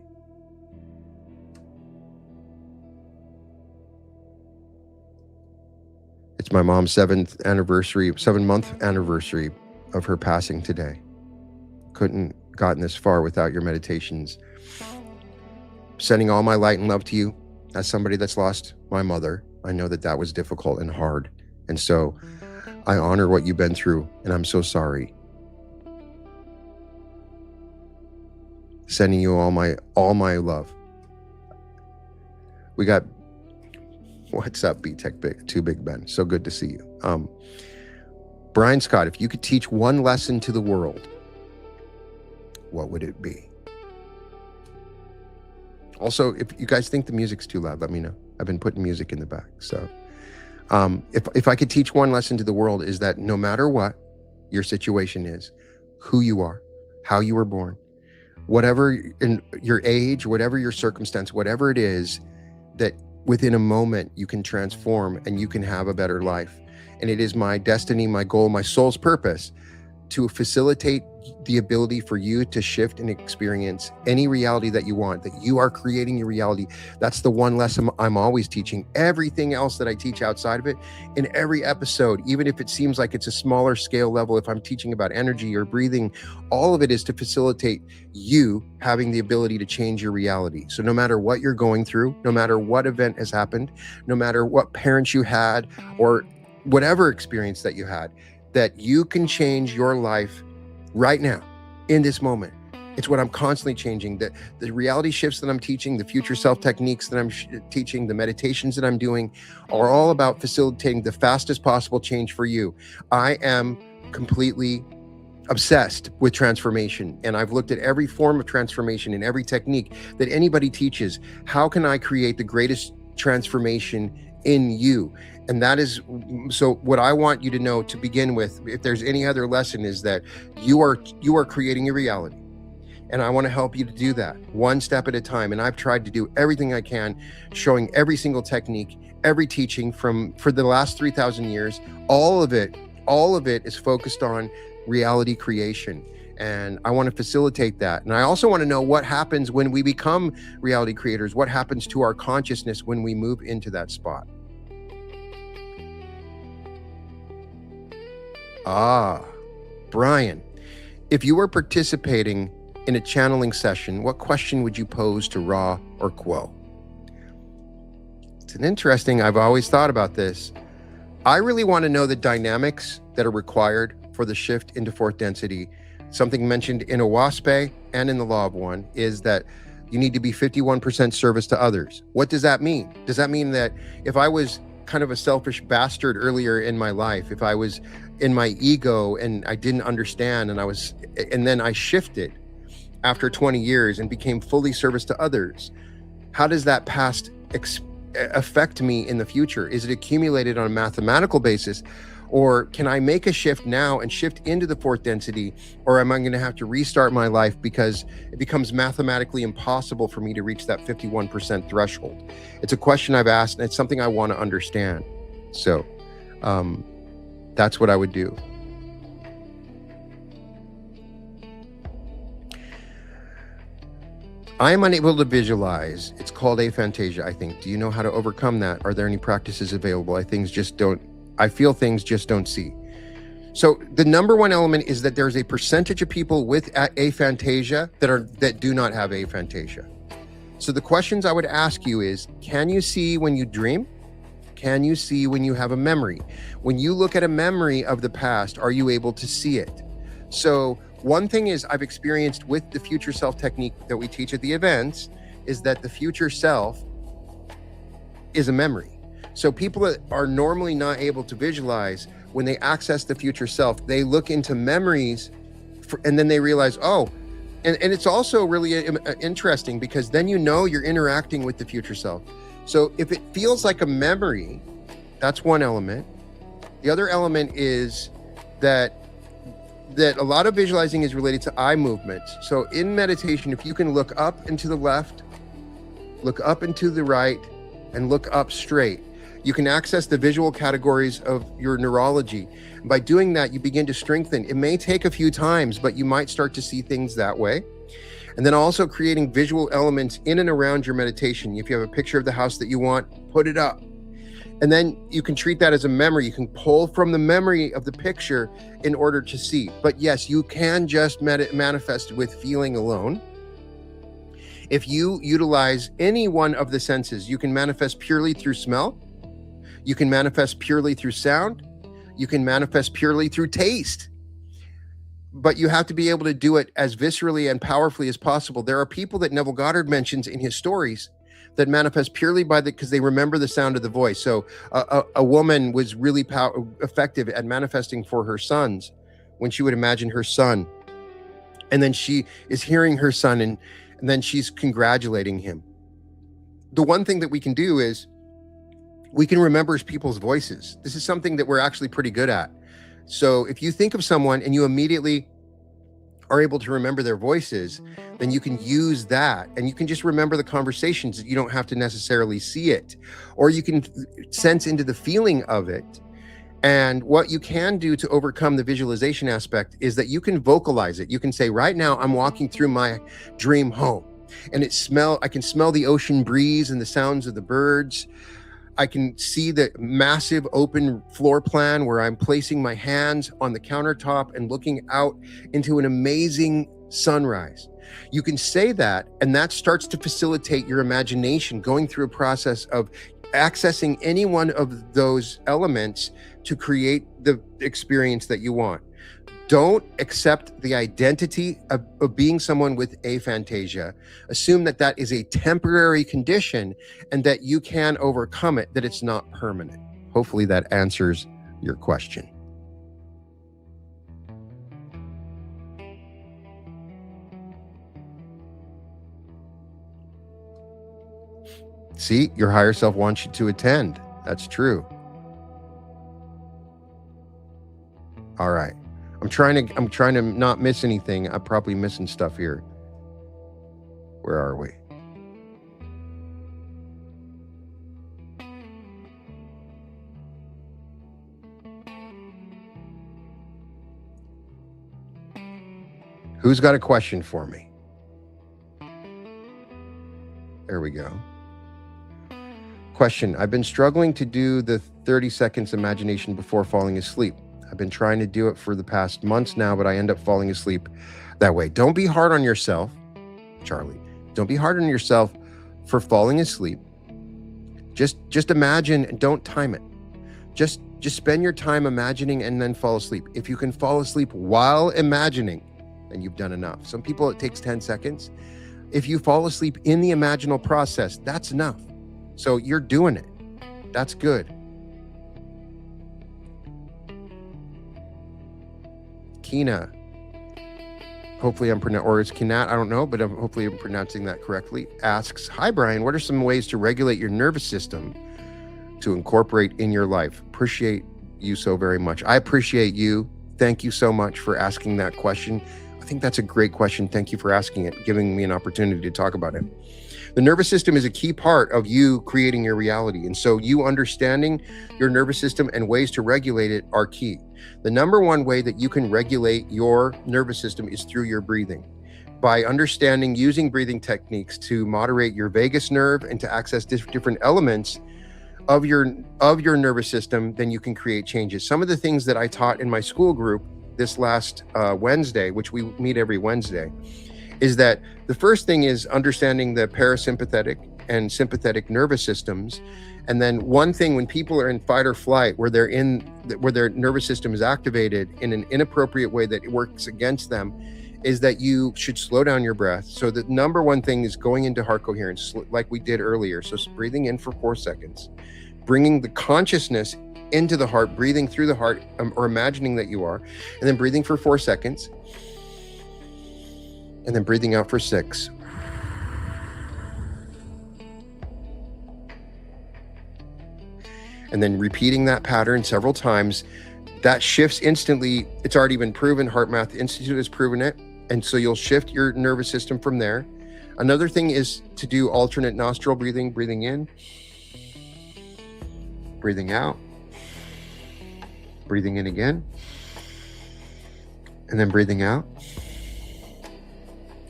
S1: It's my mom's 7-month anniversary of her passing today. Couldn't gotten this far without your meditations. Sending all my light and love to you. As somebody that's lost my mother, I know that was difficult and hard. And so I honor what you've been through, and I'm so sorry. Sending you all my love. We got, what's up, B-Tech Big Ben? So good to see you. Brian Scott, if you could teach one lesson to the world, what would it be? Also, if you guys think the music's too loud, let me know. I've been putting music in the back. So if I could teach one lesson to the world, is that no matter what your situation is, who you are, how you were born, whatever in your age, whatever your circumstance, whatever it is, that within a moment, you can transform and you can have a better life. And it is my destiny, my goal, my soul's purpose to facilitate the ability for you to shift and experience any reality that you want, that you are creating your reality. That's the one lesson I'm always teaching. Everything else that I teach outside of it, in every episode, even if it seems like it's a smaller scale level, if I'm teaching about energy or breathing, all of it is to facilitate you having the ability to change your reality. So no matter what you're going through, no matter what event has happened, no matter what parents you had or whatever experience that you had, that you can change your life right now, in this moment. It's what I'm constantly changing. The reality shifts that I'm teaching, the future self techniques that I'm teaching, the meditations that I'm doing are all about facilitating the fastest possible change for you. I am completely obsessed with transformation, and I've looked at every form of transformation and every technique that anybody teaches. How can I create the greatest transformation in you? And that is, so what I want you to know to begin with, if there's any other lesson, is that you are creating your reality. And I want to help you to do that one step at a time. And I've tried to do everything I can, showing every single technique, every teaching for the last 3,000 years. All of it is focused on reality creation. And I want to facilitate that. And I also want to know what happens when we become reality creators, what happens to our consciousness when we move into that spot. Brian, if you were participating in a channeling session, what question would you pose to Ra or Quo? It's an interesting, I've always thought about this. I really want to know the dynamics that are required for the shift into fourth density. Something mentioned in Owaspe and in the Law of One is that you need to be 51% service to others. What does that mean? Does that mean that if I was kind of a selfish bastard earlier in my life, if I was in my ego and I didn't understand and then I shifted after 20 years and became fully service to others, how does that past affect me in the future? Is it accumulated on a mathematical basis? Or can I make a shift now and shift into the fourth density? Or am I going to have to restart my life because it becomes mathematically impossible for me to reach that 51% threshold? It's a question I've asked, and it's something I want to understand. So that's what I would do. I am unable to visualize. It's called aphantasia, I think. Do you know how to overcome that? Are there any practices available? I feel things just don't see. So the number one element is that there's a percentage of people with aphantasia that do not have aphantasia. So the questions I would ask you is, can you see when you dream? Can you see when you have a memory? When you look at a memory of the past, are you able to see it? So one thing is I've experienced with the future self technique that we teach at the events is that the future self is a memory. So people that are normally not able to visualize, when they access the future self, they look into memories and then they realize, and it's also really interesting because then you're interacting with the future self. So if it feels like a memory, that's one element. The other element is that a lot of visualizing is related to eye movements. So in meditation, if you can look up and to the left, look up and to the right, and look up straight, you can access the visual categories of your neurology. By doing that, you begin to strengthen. It may take a few times, but you might start to see things that way. And then also creating visual elements in and around your meditation. If you have a picture of the house that you want, put it up. And then you can treat that as a memory. You can pull from the memory of the picture in order to see. But yes, you can just manifest with feeling alone. If you utilize any one of the senses, you can manifest purely through smell. You can manifest purely through sound. You can manifest purely through taste. But you have to be able to do it as viscerally and powerfully as possible. There are people that Neville Goddard mentions in his stories that manifest purely because they remember the sound of the voice. So a woman was really effective at manifesting for her sons when she would imagine her son. And then she is hearing her son and then she's congratulating him. The one thing that we can do is we can remember people's voices. This is something that we're actually pretty good at. So if you think of someone and you immediately are able to remember their voices, then you can use that, and you can just remember the conversations. You don't have to necessarily see it, or you can sense into the feeling of it. And what you can do to overcome the visualization aspect is that you can vocalize it. You can say, right now, I'm walking through my dream home, and I can smell the ocean breeze and the sounds of the birds. I can see the massive open floor plan where I'm placing my hands on the countertop and looking out into an amazing sunrise. You can say that, and that starts to facilitate your imagination going through a process of accessing any one of those elements to create the experience that you want. Don't accept the identity of being someone with aphantasia. Assume that that is a temporary condition and that you can overcome it, that it's not permanent. Hopefully that answers your question. See, your higher self wants you to attend. That's true. All right. I'm trying to not miss anything. I'm probably missing stuff here. Where are we? Who's got a question for me? There we go. Question. I've been struggling to do the 30 seconds imagination before falling asleep. I've been trying to do it for the past months now, but I end up falling asleep that way. Don't be hard on yourself, Charlie. Don't be hard on yourself for falling asleep. Just imagine and don't time it. Just spend your time imagining and then fall asleep. If you can fall asleep while imagining, then you've done enough. Some people, it takes 10 seconds. If you fall asleep in the imaginal process, that's enough. So you're doing it. That's good. Kina, hopefully I'm pronouncing, or it's Kinat, I don't know, but hopefully I'm pronouncing that correctly, asks, hi Brian, what are some ways to regulate your nervous system to incorporate in your life? Appreciate you so very much. I appreciate you. Thank you so much for asking that question. I think that's a great question. Thank you for asking it, giving me an opportunity to talk about it. The nervous system is a key part of you creating your reality. And so you understanding your nervous system and ways to regulate it are key. The number one way that you can regulate your nervous system is through your breathing. By understanding, using breathing techniques to moderate your vagus nerve and to access different elements of your nervous system, then you can create changes. Some of the things that I taught in my school group this last Wednesday, which we meet every Wednesday, is that the first thing is understanding the parasympathetic and sympathetic nervous systems. And then one thing, when people are in fight or flight, where their nervous system is activated in an inappropriate way that works against them, is that you should slow down your breath. So the number one thing is going into heart coherence, like we did earlier. So breathing in for 4 seconds, bringing the consciousness into the heart, breathing through the heart, or imagining that you are, and then breathing for 4 seconds, and then breathing out for 6. And then repeating that pattern several times. That shifts instantly. It's already been proven. Heart Math Institute has proven it. And so you'll shift your nervous system from there. Another thing is to do alternate nostril breathing, breathing in, breathing out, breathing in again, and then breathing out.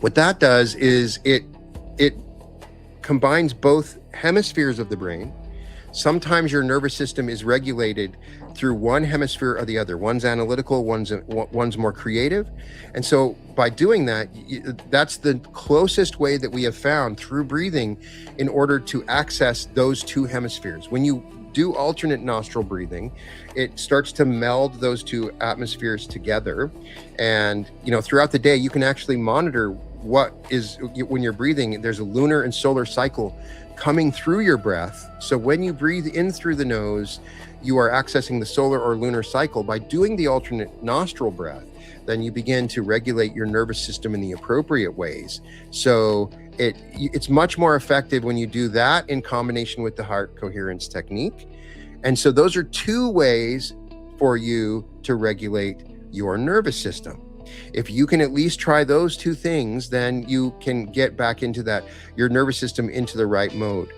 S1: What that does is it combines both hemispheres of the brain. Sometimes your nervous system is regulated through one hemisphere or the other. One's analytical, one's more creative. And so by doing that, that's the closest way that we have found through breathing in order to access those two hemispheres. When you do alternate nostril breathing, it starts to meld those two atmospheres together. And throughout the day, you can actually monitor what is, when you're breathing, there's a lunar and solar cycle coming through your breath. So when you breathe in through the nose, you are accessing the solar or lunar cycle. By doing the alternate nostril breath, then you begin to regulate your nervous system in the appropriate ways. So it's much more effective when you do that in combination with the heart coherence technique. And so those are two ways for you to regulate your nervous system. If you can at least try those two things, then you can get back into that, your nervous system into the right mode.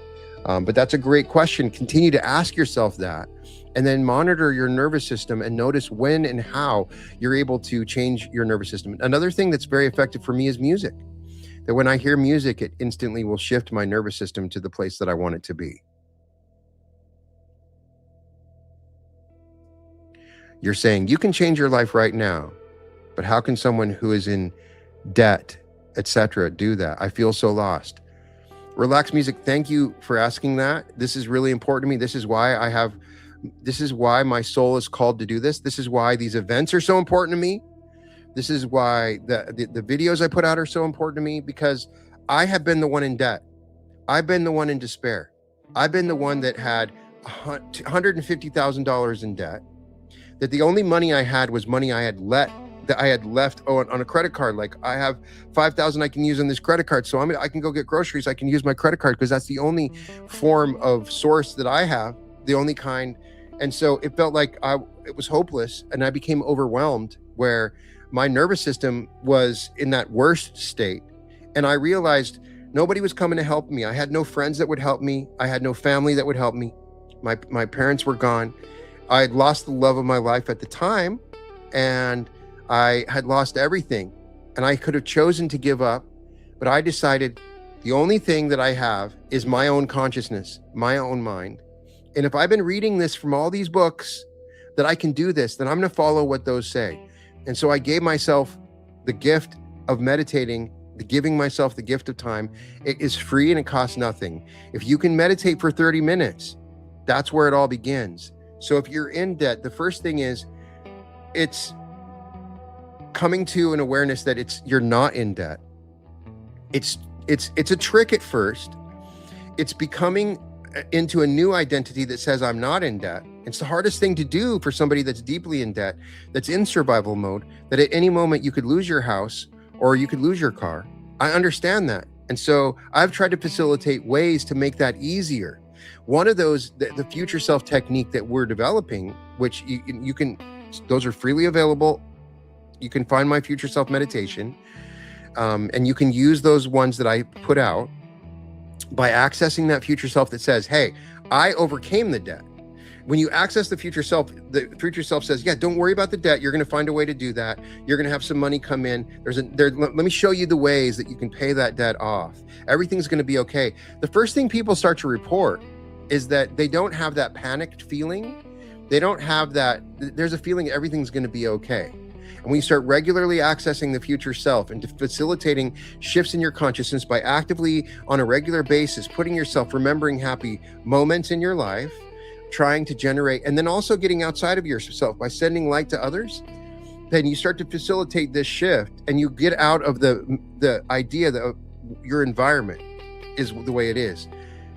S1: But that's a great question. Continue to ask yourself that, and then monitor your nervous system and notice when and how you're able to change your nervous system. Another thing that's very effective for me is music. That when I hear music, it instantly will shift my nervous system to the place that I want it to be. You're saying you can change your life right now, but how can someone who is in debt, etc., do that? I feel so lost. Relax Music, thank you for asking that. This is really important to me. This is why my soul is called to do this. This is why these events are so important to me. This is why the videos I put out are so important to me, because I have been the one in debt. I've been the one in despair. I've been the one that had $150,000 in debt, that the only money I had was money I had left on a credit card. Like, I have $5,000 I can use on this credit card, so I can go get groceries. I can use my credit card because that's the only form of source that I have, the only kind. And so it felt like it was hopeless, and I became overwhelmed, where my nervous system was in that worst state. And I realized nobody was coming to help me. I had no friends that would help me. I had no family that would help me. My parents were gone. I had lost the love of my life at the time, and I had lost everything, and I could have chosen to give up, but I decided the only thing that I have is my own consciousness, my own mind. And if I've been reading this from all these books that I can do this, then I'm going to follow what those say. And so I gave myself the gift of meditating, giving myself the gift of time. It is free and it costs nothing. If you can meditate for 30 minutes, that's where it all begins. So if you're in debt, the first thing is it's coming to an awareness that you're not in debt. It's a trick at first. It's becoming into a new identity that says I'm not in debt. It's the hardest thing to do for somebody that's deeply in debt, that's in survival mode, that at any moment you could lose your house or you could lose your car. I understand that. And so I've tried to facilitate ways to make that easier. One of those, the future self technique that we're developing, which you can, those are freely available. You can find my future self meditation, and you can use those ones that I put out by accessing that future self that says, hey, I overcame the debt. When you access the future self says, yeah, don't worry about the debt. You're going to find a way to do that. You're going to have some money come in. Let me show you the ways that you can pay that debt off. Everything's going to be okay. The first thing people start to report is that they don't have that panicked feeling. They don't have that. There's a feeling everything's going to be okay. And when you start regularly accessing the future self and facilitating shifts in your consciousness by actively, on a regular basis, putting yourself, remembering happy moments in your life, trying to generate, and then also getting outside of yourself by sending light to others, then you start to facilitate this shift, and you get out of the idea that your environment is the way it is.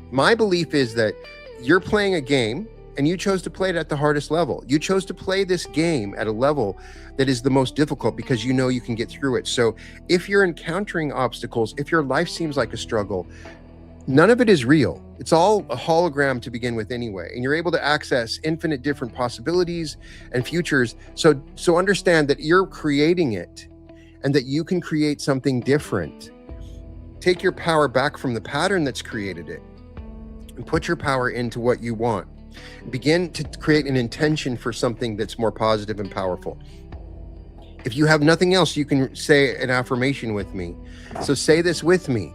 S1: My belief is that you're playing a game, and you chose to play it at the hardest level. You chose to play this game at a level that is the most difficult because you know you can get through it. So if you're encountering obstacles, if your life seems like a struggle, none of it is real. It's all a hologram to begin with anyway. And you're able to access infinite different possibilities and futures. So understand that you're creating it and that you can create something different. Take your power back from the pattern that's created it and put your power into what you want. Begin to create an intention for something that's more positive and powerful. If you have nothing else, you can say an affirmation with me. So say this with me.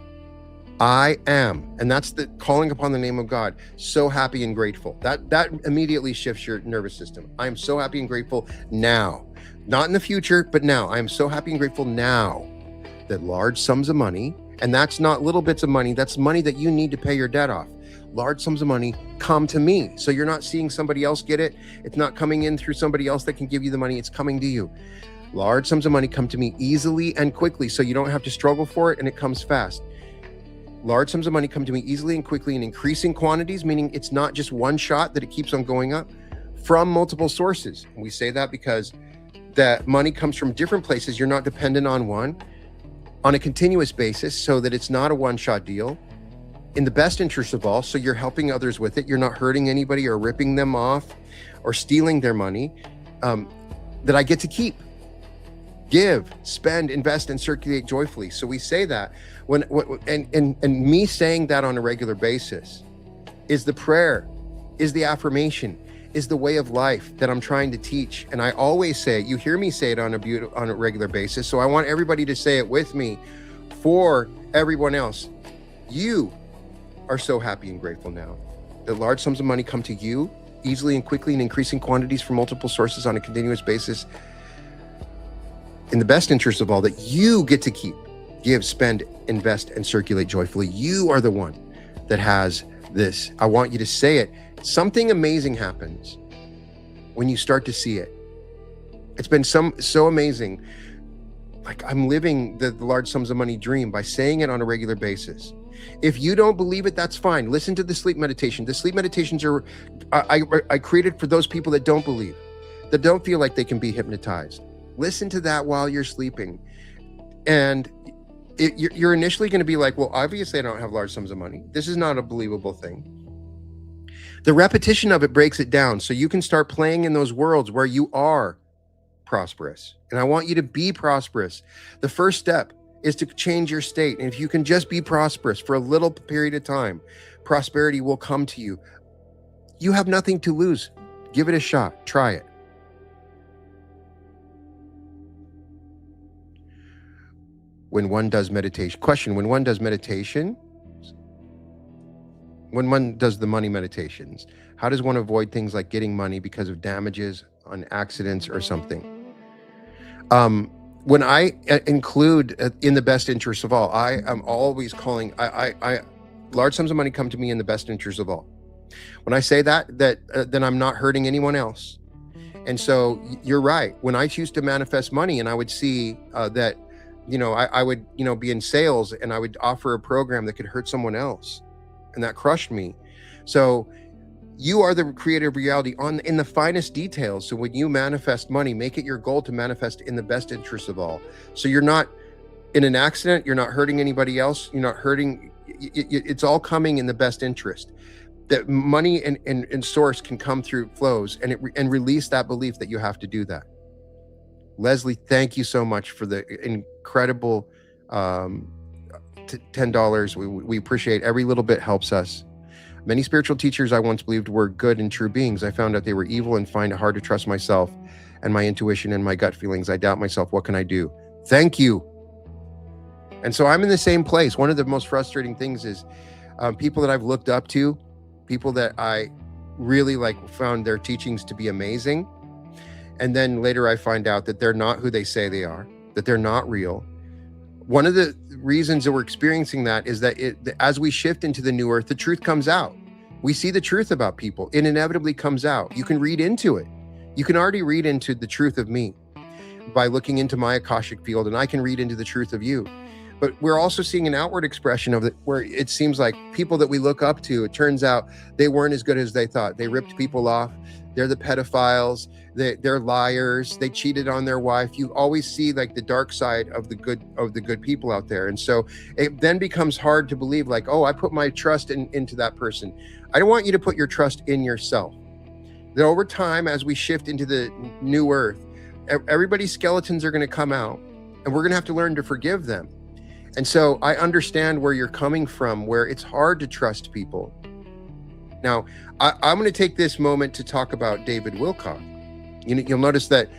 S1: I am, and that's the calling upon the name of God, so happy and grateful. That immediately shifts your nervous system. I am so happy and grateful now, not in the future, but now. I am so happy and grateful now that large sums of money, and that's not little bits of money, that's money that you need to pay your debt off. Large sums of money come to me. So you're not seeing somebody else get it. It's not coming in through somebody else that can give you the money. It's coming to you. Large sums of money come to me easily and quickly, so you don't have to struggle for it, and it comes fast. Large sums of money come to me easily and quickly in increasing quantities, meaning it's not just one shot that it keeps on going up, from multiple sources. And we say that because that money comes from different places. You're not dependent on one, on a continuous basis, so that it's not a one-shot deal. In the best interest of all, so you're helping others with it. You're not hurting anybody or ripping them off or stealing their money, that I get to keep. Give, spend, invest, and circulate joyfully. So we say that and me saying that on a regular basis is the prayer, is the affirmation, is the way of life that I'm trying to teach. And I always say it. You hear me say it on a regular basis. So I want everybody to say it with me for everyone else. You are so happy and grateful now that large sums of money come to you easily and quickly in increasing quantities from multiple sources on a continuous basis, in the best interest of all, that you get to keep, give, spend, invest, and circulate joyfully. You are the one that has this. I want you to say it. Something amazing happens when you start to see it. It's been so amazing. Like, I'm living the large sums of money dream by saying it on a regular basis. If you don't believe it, that's fine. Listen to the sleep meditation. The sleep meditations are I created for those people that don't believe, that don't feel like they can be hypnotized. Listen to that while you're sleeping. And you're initially going to be like, well, obviously I don't have large sums of money. This is not a believable thing. The repetition of it breaks it down, so you can start playing in those worlds where you are prosperous. And I want you to be prosperous. The first step is to change your state. And if you can just be prosperous for a little period of time, prosperity will come to you. You have nothing to lose. Give it a shot. Try it. When one does meditation, when one does meditation, when one does the money meditations, how does one avoid things like getting money because of damages on accidents or something? When I include in the best interest of all, I am always calling, large sums of money come to me in the best interest of all. When I say that, then I'm not hurting anyone else. And so you're right. When I choose to manifest money and I would see that, I would, be in sales and I would offer a program that could hurt someone else, and that crushed me. So you are the creator of reality in the finest details. So when you manifest money, make it your goal to manifest in the best interest of all. So you're not in an accident, you're not hurting anybody else, you're not hurting, it's all coming in the best interest. That money and source can come through flows and release that belief that you have to do that. Leslie, thank you so much for the incredible $10. We appreciate every little bit, helps us. Many spiritual teachers I once believed were good and true beings. I found out they were evil and find it hard to trust myself and my intuition and my gut feelings. I doubt myself. What can I do? Thank you. And so I'm in the same place. One of the most frustrating things is people that I've looked up to, people that I really found their teachings to be amazing. And then later I find out that they're not who they say they are, that they're not real. One of the reasons that we're experiencing that is that as we shift into the new earth, the truth comes out. We see the truth about people. It inevitably comes out. You can read into it. You can already read into the truth of me by looking into my Akashic field, and I can read into the truth of you. But we're also seeing an outward expression of it where it seems like people that we look up to, it turns out they weren't as good as they thought. They ripped people off. They're the pedophiles. They're liars. They cheated on their wife. You always see the dark side of the good people out there. And so it then becomes hard to believe I put my trust into that person. I don't want you to put your trust in yourself. That over time, as we shift into the new earth, everybody's skeletons are going to come out, and we're going to have to learn to forgive them. And so I understand where you're coming from, where it's hard to trust people. Now, I'm going to take this moment to talk about David Wilcock. You'll notice that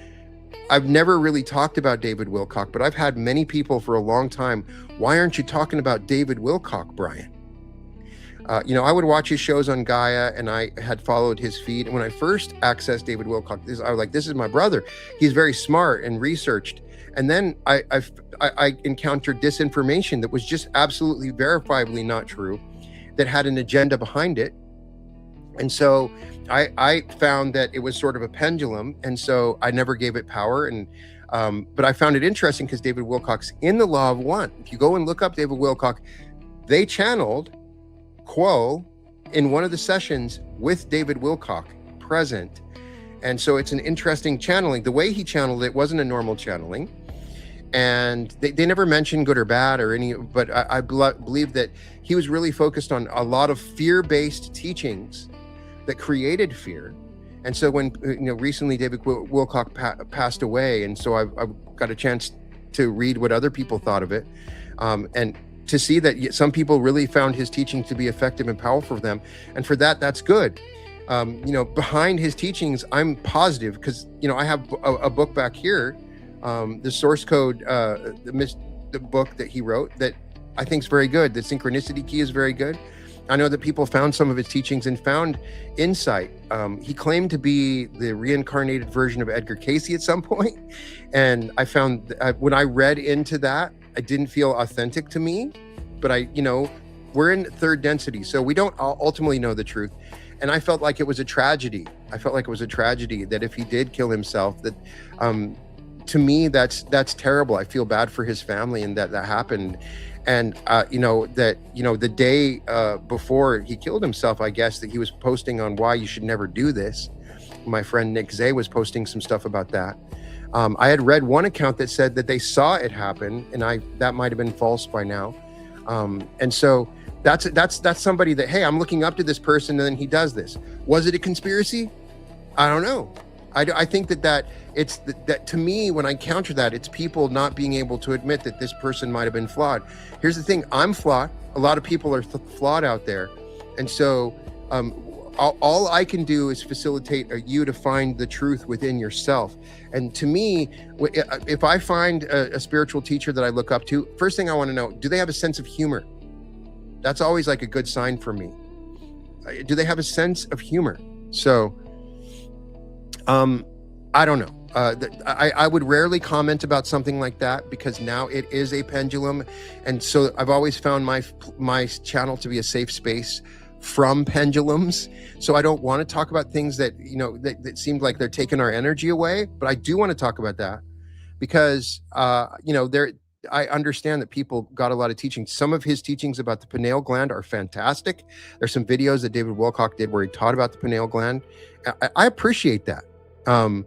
S1: I've never really talked about David Wilcock, but I've had many people for a long time. Why aren't you talking about David Wilcock, Brian? I would watch his shows on Gaia, and I had followed his feed. And when I first accessed David Wilcock, I was like, this is my brother. He's very smart and researched. And then I encountered disinformation that was just absolutely verifiably not true, that had an agenda behind it. And so I found that it was sort of a pendulum, and so I never gave it power. And but I found it interesting because David Wilcock's in the Law of One. If you go and look up David Wilcock, they channeled Quo in one of the sessions with David Wilcock present. And so it's an interesting channeling. The way he channeled it wasn't a normal channeling. And they never mentioned good or bad or any, but I believe that he was really focused on a lot of fear-based teachings that created fear. And so when recently David Wilcock passed away, and so I've got a chance to read what other people thought of it, and to see that some people really found his teaching to be effective and powerful for them, and for that, that's good. Behind his teachings, I'm positive, because I have a book back here, the source code, the book that he wrote, that I think is very good. The Synchronicity Key is very good. I know that people found some of his teachings and found insight. He claimed to be the reincarnated version of Edgar Cayce at some point, and I found when I read into that, it didn't feel authentic to me. But we're in third density, so we don't ultimately know the truth. And I felt like it was a tragedy. I felt like it was a tragedy that if he did kill himself, that to me, that's terrible. I feel bad for his family and that happened. And the day before he killed himself, I guess, that he was posting on why you should never do this. My friend Nick Zay was posting some stuff about that. I had read one account that said that they saw it happen, and that might have been false by now. And so that's somebody that, hey, I'm looking up to this person, and then he does this. Was it a conspiracy? I don't know. I think that it's that to me, when I counter that, it's people not being able to admit that this person might have been flawed. Here's the thing: I'm flawed. A lot of people are flawed out there, and so all I can do is facilitate you to find the truth within yourself. And to me, if I find a spiritual teacher that I look up to, first thing I want to know: do they have a sense of humor? That's always like a good sign for me. Do they have a sense of humor? So. I don't know. I would rarely comment about something like that, because now it is a pendulum, and so I've always found my channel to be a safe space from pendulums. So I don't want to talk about things that that seemed like they're taking our energy away, but I do want to talk about that because I understand that people got a lot of teaching. Some of his teachings about the pineal gland are fantastic. There's some videos that David Wilcock did where he taught about the pineal gland. I appreciate that. Sun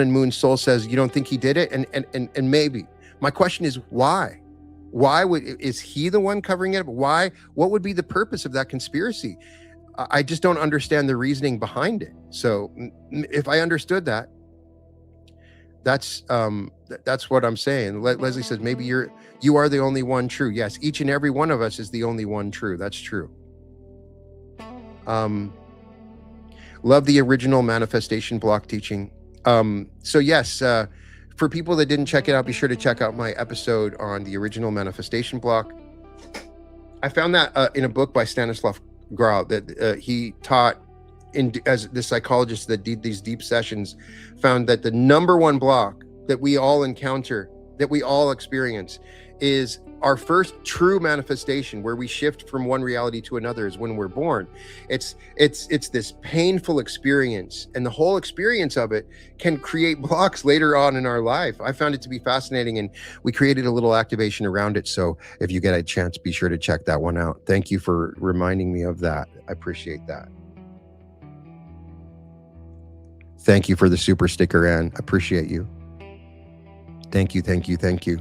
S1: and Moon Soul says, you don't think he did it? And maybe. My question is why? Why is he the one covering it? Why? What would be the purpose of that conspiracy? I just don't understand the reasoning behind it. So if I understood that, that's what I'm saying. Leslie says, maybe you are the only one true. Yes, each and every one of us is the only one true. That's true. Love the original manifestation block teaching. So yes, for people that didn't check it out, be sure to check out my episode on the original manifestation block. I found that in a book by Stanislav Grof that he taught as the psychologist that did these deep sessions, found that the number one block that we all encounter, that we all experience, is our first true manifestation, where we shift from one reality to another, is when we're born. It's this painful experience, and the whole experience of it can create blocks later on in our life. I found it to be fascinating, and we created a little activation around it. So if you get a chance, be sure to check that one out. Thank you for reminding me of that. I appreciate that. Thank you for the super sticker, Ann. I appreciate you. Thank you, thank you, thank you.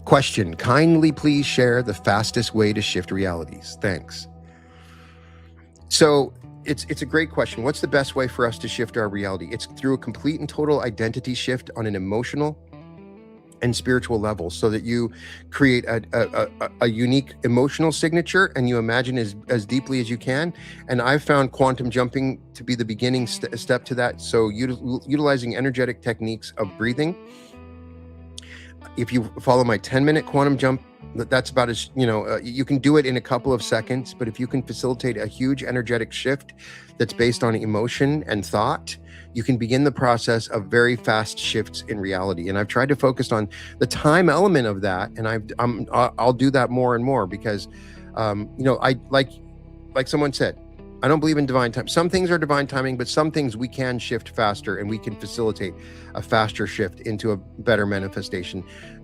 S1: Question: kindly please share the fastest way to shift realities. Thanks. So it's a great question. What's the best way for us to shift our reality? It's through a complete and total identity shift on an emotional and spiritual level, so that you create a unique emotional signature and you imagine as deeply as you can. And I've found quantum jumping to be the beginning step to that. So utilizing energetic techniques of breathing. If you follow my 10-minute quantum jump, that's about as, you can do it in a couple of seconds, but if you can facilitate a huge energetic shift that's based on emotion and thought, you can begin the process of very fast shifts in reality. And I've tried to focus on the time element of that, and I'll do that more and more because, I like someone said, I don't believe in divine time. Some things are divine timing, but some things we can shift faster, and we can facilitate a faster shift into a better manifestation,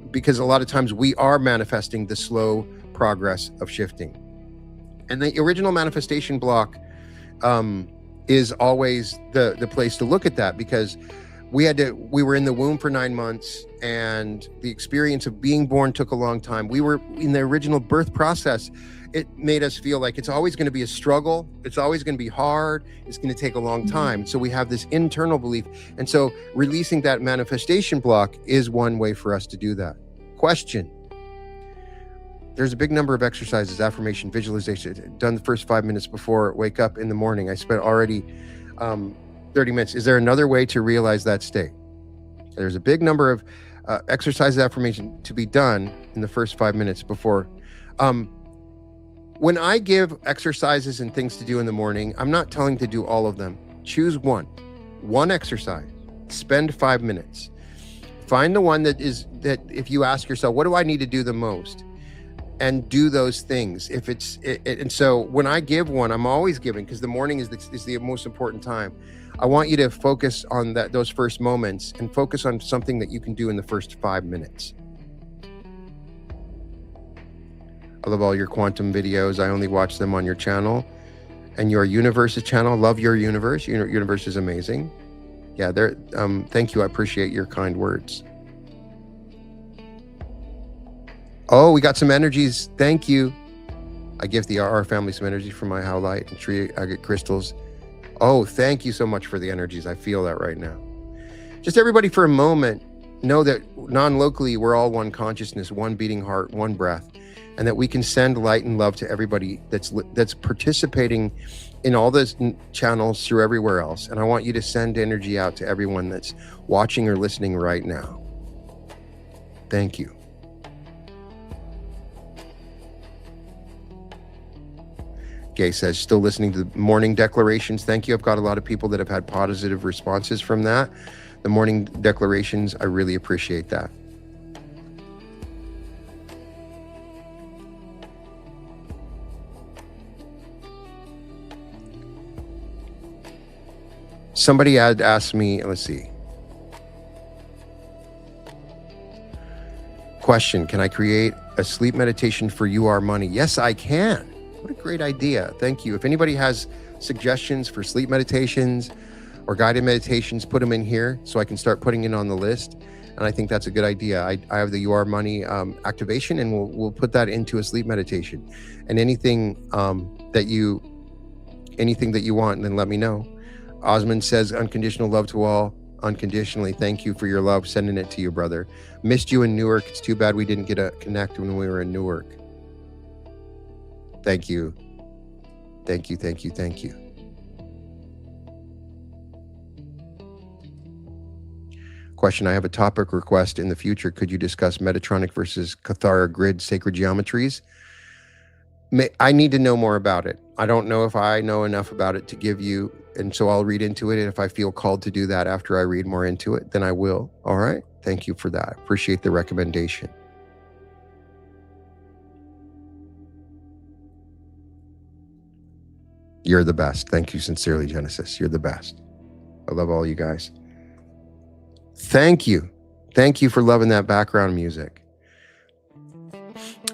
S1: because a lot of times we are manifesting the slow progress of shifting. And the original manifestation block is always the place to look at that, because we were in the womb for 9 months, and the experience of being born took a long time. We were in the original birth process. It made us feel like it's always going to be a struggle. It's always going to be hard. It's going to take a long time. So we have this internal belief. And so releasing that manifestation block is one way for us to do that. Question. There's a big number of exercises, affirmation, visualization, done the first 5 minutes before wake up in the morning. I spent already 30 minutes. Is there another way to realize that state? There's a big number of exercises, affirmation to be done in the first 5 minutes before. When I give exercises and things to do in the morning, I'm not telling to do all of them. Choose one exercise, spend 5 minutes. Find the one that if you ask yourself, what do I need to do the most? And do those things. And so when I give one, I'm always giving, because the morning is the most important time. I want you to focus on those first moments and focus on something that you can do in the first 5 minutes. I love all your quantum videos. I only watch them on your channel and your universe's channel. Love your universe. Your universe is amazing. Yeah, thank you. I appreciate your kind words. Oh, we got some energies. Thank you. I give the RR family some energy from my howlite and tree agate crystals. Oh, thank you so much for the energies. I feel that right now. Just everybody for a moment, know that non-locally, we're all one consciousness, one beating heart, one breath, and that we can send light and love to everybody that's participating in all those channels through everywhere else. And I want you to send energy out to everyone that's watching or listening right now. Thank you. Gay says, still listening to the morning declarations. Thank you. I've got a lot of people that have had positive responses from that. The morning declarations, I really appreciate that. Somebody had asked me, let's see. Question, can I create a sleep meditation for You Are Money? Yes, I can. What a great idea. Thank you. If anybody has suggestions for sleep meditations or guided meditations, put them in here so I can start putting it on the list. And I think that's a good idea. I have the You Are Money activation, and we'll put that into a sleep meditation. And anything that you want, then let me know. Osmond says, unconditional love to all. Unconditionally, thank you for your love. Sending it to you, brother. Missed you in Newark. It's too bad we didn't get to connect when we were in Newark. Thank you. Thank you, thank you, thank you. Question, I have a topic request in the future. Could you discuss Metatronic versus Cathara grid sacred geometries? I need to know more about it. I don't know if I know enough about it to give you, and so I'll read into it. And if I feel called to do that after I read more into it, then I will. All right. Thank you for that. Appreciate the recommendation. You're the best. Thank you sincerely, Genesis. You're the best. I love all you guys. Thank you. Thank you for loving that background music.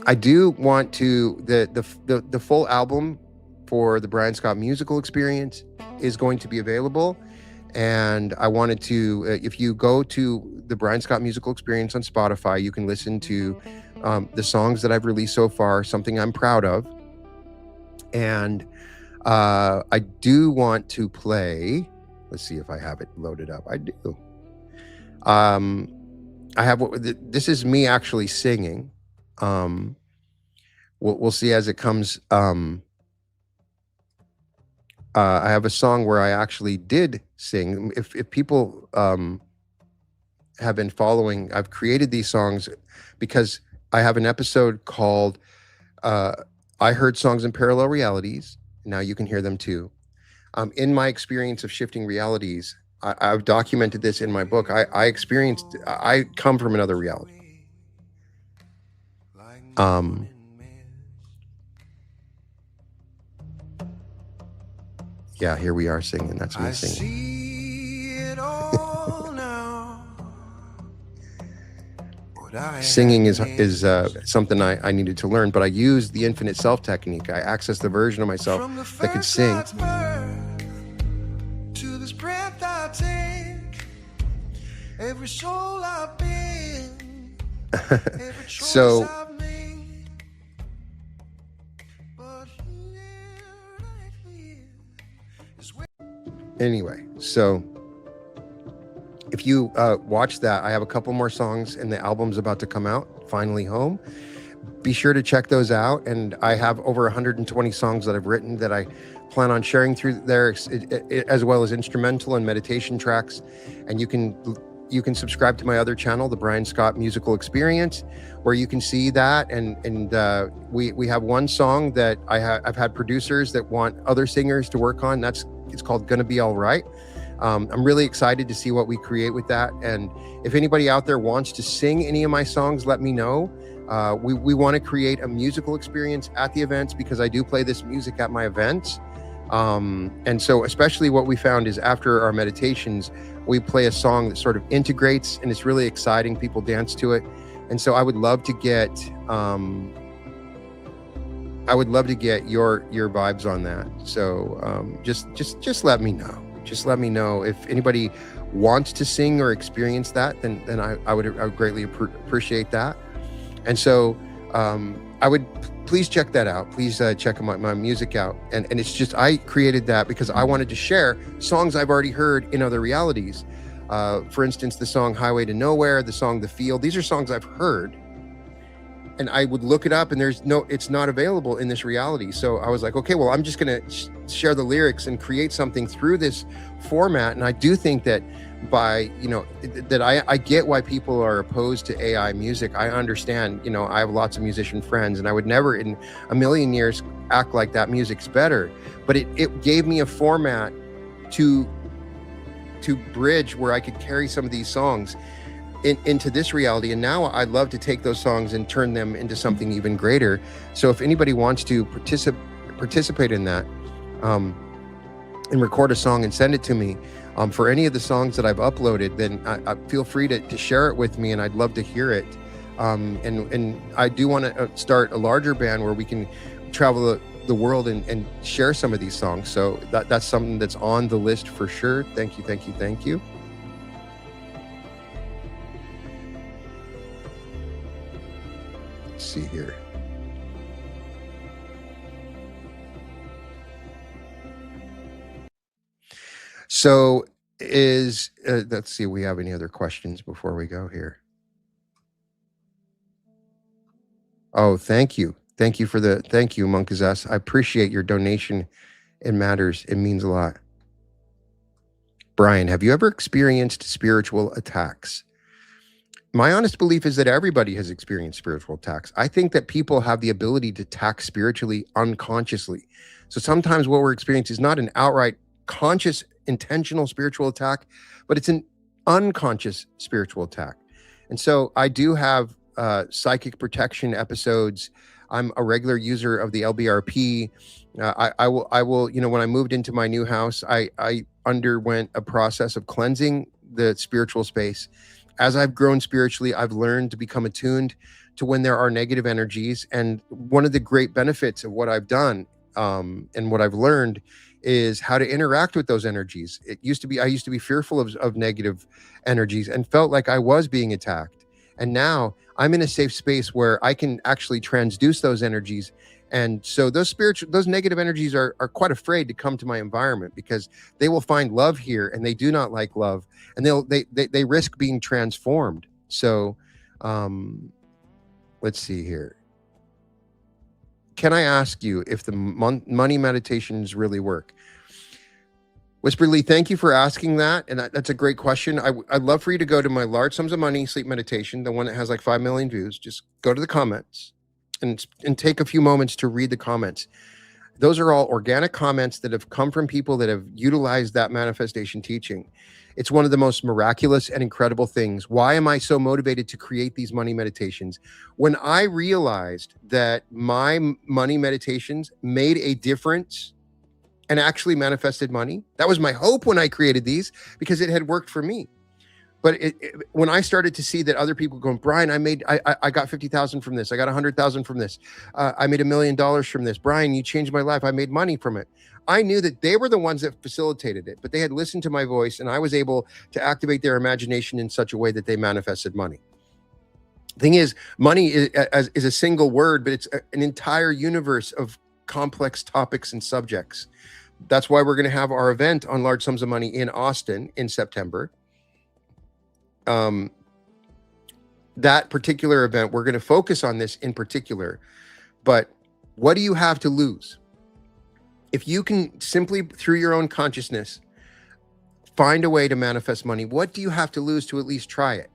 S1: I do want to, the full album for the Brian Scott musical experience is going to be available. And I wanted to, if you go to the Brian Scott musical experience on Spotify, you can listen to the songs that I've released so far, something I'm proud of. And I do want to play, let's see if I have it loaded up. I do. I have, this is me actually singing. We'll see as it comes. I have a song where I actually did sing. If people have been following, I've created these songs because I have an episode called I Heard Songs in Parallel Realities. Now you can hear them too. In my experience of shifting realities, I've documented this in my book. I come from another reality. Yeah, here we are singing. That's me singing. See it all now. Singing is something I needed to learn, but I used the infinite self technique. I accessed the version of myself that could sing. To this breath I take,
S2: Every soul I've been, every choice
S1: So
S2: I've made, but here, right here, is where.
S1: anyway, so if you watch that, I have a couple more songs and the album's about to come out, Finally Home. Be sure to check those out. And I have over 120 songs that I've written that I plan on sharing through there, as well as instrumental and meditation tracks. And you can subscribe to my other channel, the Brian Scott Musical Experience, where you can see that. And we have one song that I've had producers that want other singers to work on. It's called Gonna Be All Right. I'm really excited to see what we create with that. And if anybody out there wants to sing any of my songs, let me know. We want to create a musical experience at the events, because I do play this music at my events. And so especially what we found is after our meditations, we play a song that sort of integrates, and it's really exciting. People dance to it. And so I would love to get your vibes on that. So just let me know. Just let me know if anybody wants to sing or experience that. Then I would greatly appreciate that. And so I would please check that out. Please check my music out. And it's just, I created that because I wanted to share songs I've already heard in other realities. For instance, the song Highway to Nowhere, the song The Field. These are songs I've heard. And I would look it up, and it's not available in this reality. So I was like, okay, well, I'm just going to share the lyrics and create something through this format. And I do think that that I get why people are opposed to AI music. I understand, I have lots of musician friends, and I would never in a million years act like that music's better. But it gave me a format to bridge where I could carry some of these songs into this reality. And now I'd love to take those songs and turn them into something even greater. So if anybody wants to participate in that, and record a song and send it to me, for any of the songs that I've uploaded, then I feel free to share it with me, and I'd love to hear it. And I do want to start a larger band where we can travel the world and share some of these songs. So that's something that's on the list for sure. Thank you. Let's see here. So let's see if we have any other questions before we go here. Oh, thank you. Thank you, Monkazess. I appreciate your donation. It matters. It means a lot. Brian, have you ever experienced spiritual attacks? My honest belief is that everybody has experienced spiritual attacks. I think that people have the ability to attack spiritually unconsciously. So sometimes what we're experiencing is not an outright conscious, intentional spiritual attack, but it's an unconscious spiritual attack. And so I do have psychic protection episodes. I'm a regular user of the LBRP. I will, when I moved into my new house, I underwent a process of cleansing the spiritual space. As I've grown spiritually, I've learned to become attuned to when there are negative energies. And one of the great benefits of what I've done and what I've learned is how to interact with those energies. I used to be fearful of negative energies and felt like I was being attacked. And now I'm in a safe space where I can actually transduce those energies. And so those negative energies are quite afraid to come to my environment, because they will find love here, and they do not like love, and they risk being transformed. So let's see here. Can I ask you if the money meditations really work? Whisper Lee, thank you for asking that. And that's a great question. I'd love for you to go to my Large Sums of Money Sleep Meditation, the one that has like 5 million views. Just go to the comments and take a few moments to read the comments. Those are all organic comments that have come from people that have utilized that manifestation teaching. It's one of the most miraculous and incredible things. Why am I so motivated to create these money meditations? When I realized that my money meditations made a difference and actually manifested money, that was my hope when I created these, because it had worked for me. But when I started to see that other people going, Brian, I got 50,000 from this. I got 100,000 from this. I made $1 million from this. Brian, you changed my life. I made money from it. I knew that they were the ones that facilitated it, but they had listened to my voice, and I was able to activate their imagination in such a way that they manifested money. Thing is, money is a single word, but it's an entire universe of complex topics and subjects. That's why we're going to have our event on large sums of money in Austin in September. That particular event, we're going to focus on this in particular. But what do you have to lose? If you can simply, through your own consciousness, find a way to manifest money, what do you have to lose to at least try it?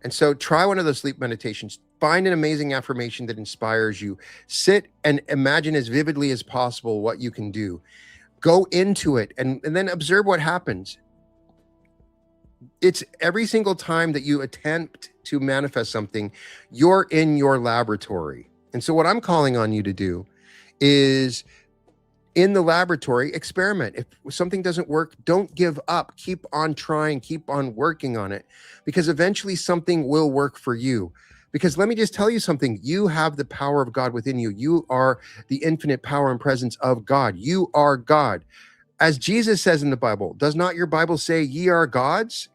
S1: And so try one of those sleep meditations. Find an amazing affirmation that inspires you. Sit and imagine as vividly as possible what you can do. Go into it and then observe what happens. It's every single time that you attempt to manifest something, you're in your laboratory. And so what I'm calling on you to do is, in the laboratory, experiment. If something doesn't work, don't give up. Keep on trying, keep on working on it, because eventually something will work for you. Because let me just tell you something, you have the power of God within you. You are the infinite power and presence of God. You are God. As Jesus says in the Bible, does not your Bible say ye are gods?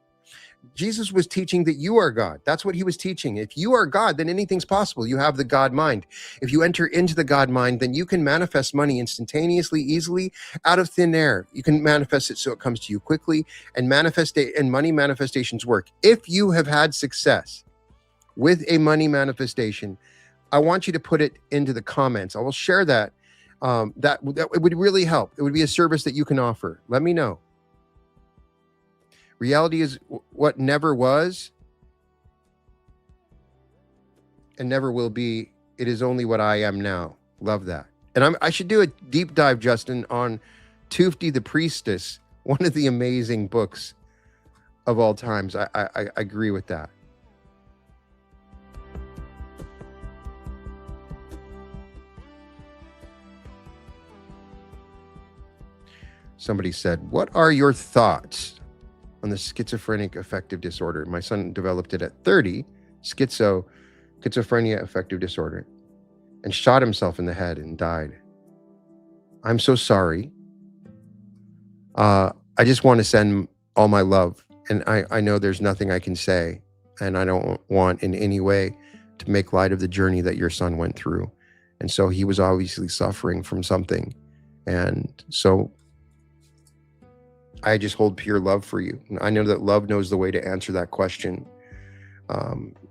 S1: Jesus was teaching that you are God. That's what he was teaching. If you are God, then anything's possible. You have the God mind. If you enter into the God mind, then you can manifest money instantaneously, easily, out of thin air. You can manifest it so it comes to you quickly, and money manifestations work. If you have had success with a money manifestation, I want you to put it into the comments. I will share that. That it would really help. It would be a service that you can offer. Let me know. Reality is what never was and never will be. It is only what I am now. Love that. And I should do a deep dive, Justin, on Tufti the Priestess, one of the amazing books of all times. I agree with that. Somebody said, what are your thoughts on the schizophrenic affective disorder? My son developed it at 30, schizophrenia affective disorder, and shot himself in the head and died. I'm so sorry. I just want to send all my love. And I know there's nothing I can say, and I don't want in any way to make light of the journey that your son went through. And so he was obviously suffering from something. And so I just hold pure love for you. I know that love knows the way to answer that question.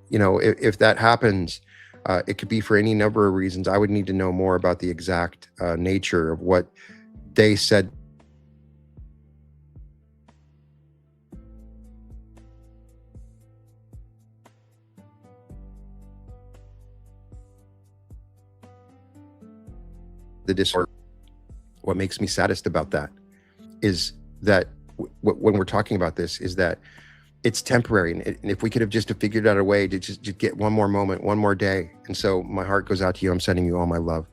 S1: If that happens, it could be for any number of reasons. I would need to know more about the exact nature of what they said. The disorder. What makes me saddest about that is that when we're talking about this is that it's temporary. And if we could have just figured out a way to just get one more moment, one more day. And so my heart goes out to you. I'm sending you all my love.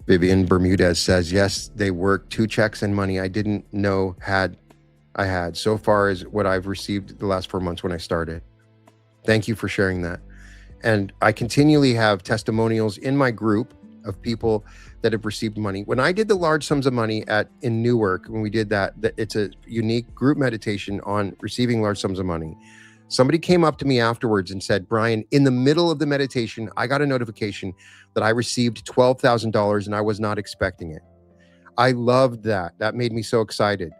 S1: Vivian Bermudez says, yes, they work 2 checks and money I didn't know I had so far as what I've received the last 4 months when I started. Thank you for sharing that. And I continually have testimonials in my group of people that have received money. When I did the large sums of money in Newark, when we did that, it's a unique group meditation on receiving large sums of money. Somebody came up to me afterwards and said, Brian, in the middle of the meditation, I got a notification that I received $12,000 and I was not expecting it. I loved that. That made me so excited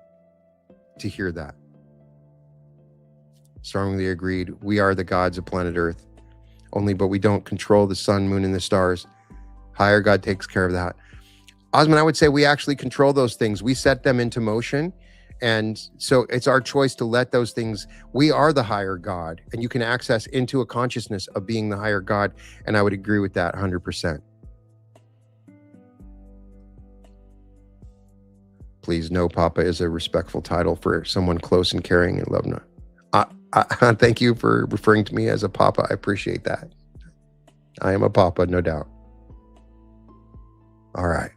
S1: to hear that. Strongly agreed. We are the gods of planet Earth. But we don't control the sun, moon, and the stars. Higher God takes care of that. Osman, I would say we actually control those things. We set them into motion. And so it's our choice to let those things, we are the higher God, and you can access into a consciousness of being the higher God. And I would agree with that 100%. Please know Papa is a respectful title for someone close and caring and loving. Thank you for referring to me as a Papa. I appreciate that. I am a Papa, no doubt. All right.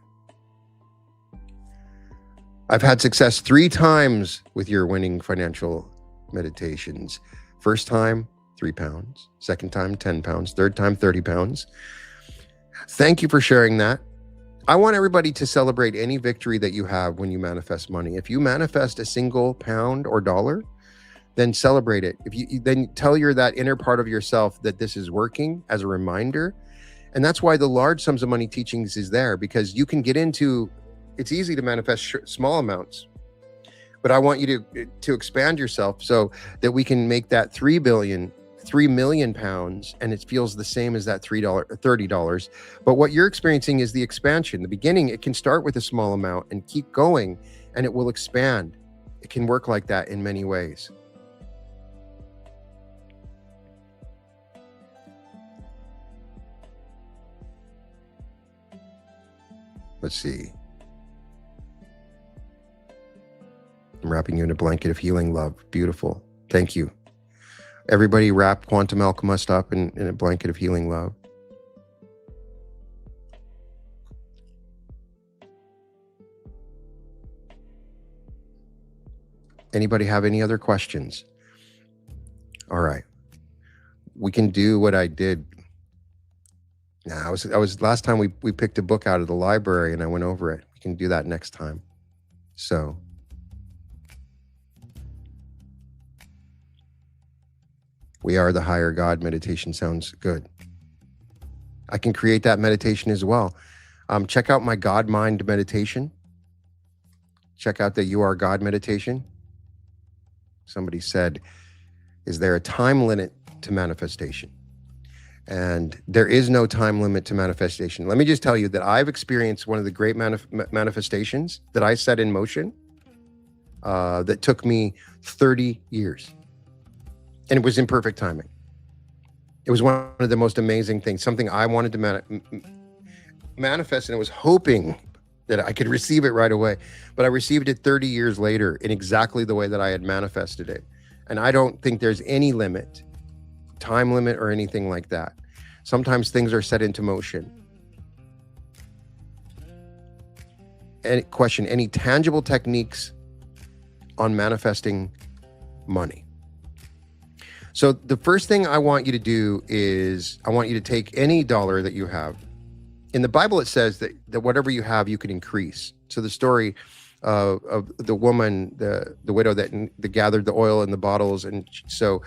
S1: I've had success 3 times with your winning financial meditations. First time, £3. Second time, £10. Third time, £30. Thank you for sharing that. I want everybody to celebrate any victory that you have when you manifest money. If you manifest a single pound or dollar, then celebrate it. If you then tell your that inner part of yourself that this is working as a reminder. And that's why the large sums of money teachings is there, because you can get into, it's easy to manifest small amounts, but I want you to expand yourself so that we can make that 3 million pounds, and it feels the same as that $30. But what you're experiencing is the expansion. The beginning, it can start with a small amount and keep going, and it will expand. It can work like that in many ways. Let's see. I'm wrapping you in a blanket of healing love. Beautiful. Thank you. Everybody wrap Quantum Alchemist up in a blanket of healing love. Anybody have any other questions? All right. We can do what I did. Now, I was last time we picked a book out of the library and I went over it. We can do that next time. So we are the higher God meditation sounds good. I can create that meditation as well. Check out my God Mind meditation. Check out the You Are God meditation. Somebody said, is there a time limit to manifestation? And there is no time limit to manifestation. Let me just tell you that I've experienced one of the great manifestations that I set in motion that took me 30 years. And it was in perfect timing. It was one of the most amazing things, something I wanted to manifest, and I was hoping that I could receive it right away. But I received it 30 years later in exactly the way that I had manifested it. And I don't think there's any limit, time limit or anything like that. Sometimes things are set into motion. Any tangible techniques on manifesting money? So the first thing I want you to do is I want you to take any dollar that you have. In the Bible, it says that whatever you have, you can increase. So the story of the woman, the widow that gathered the oil in the bottles, and so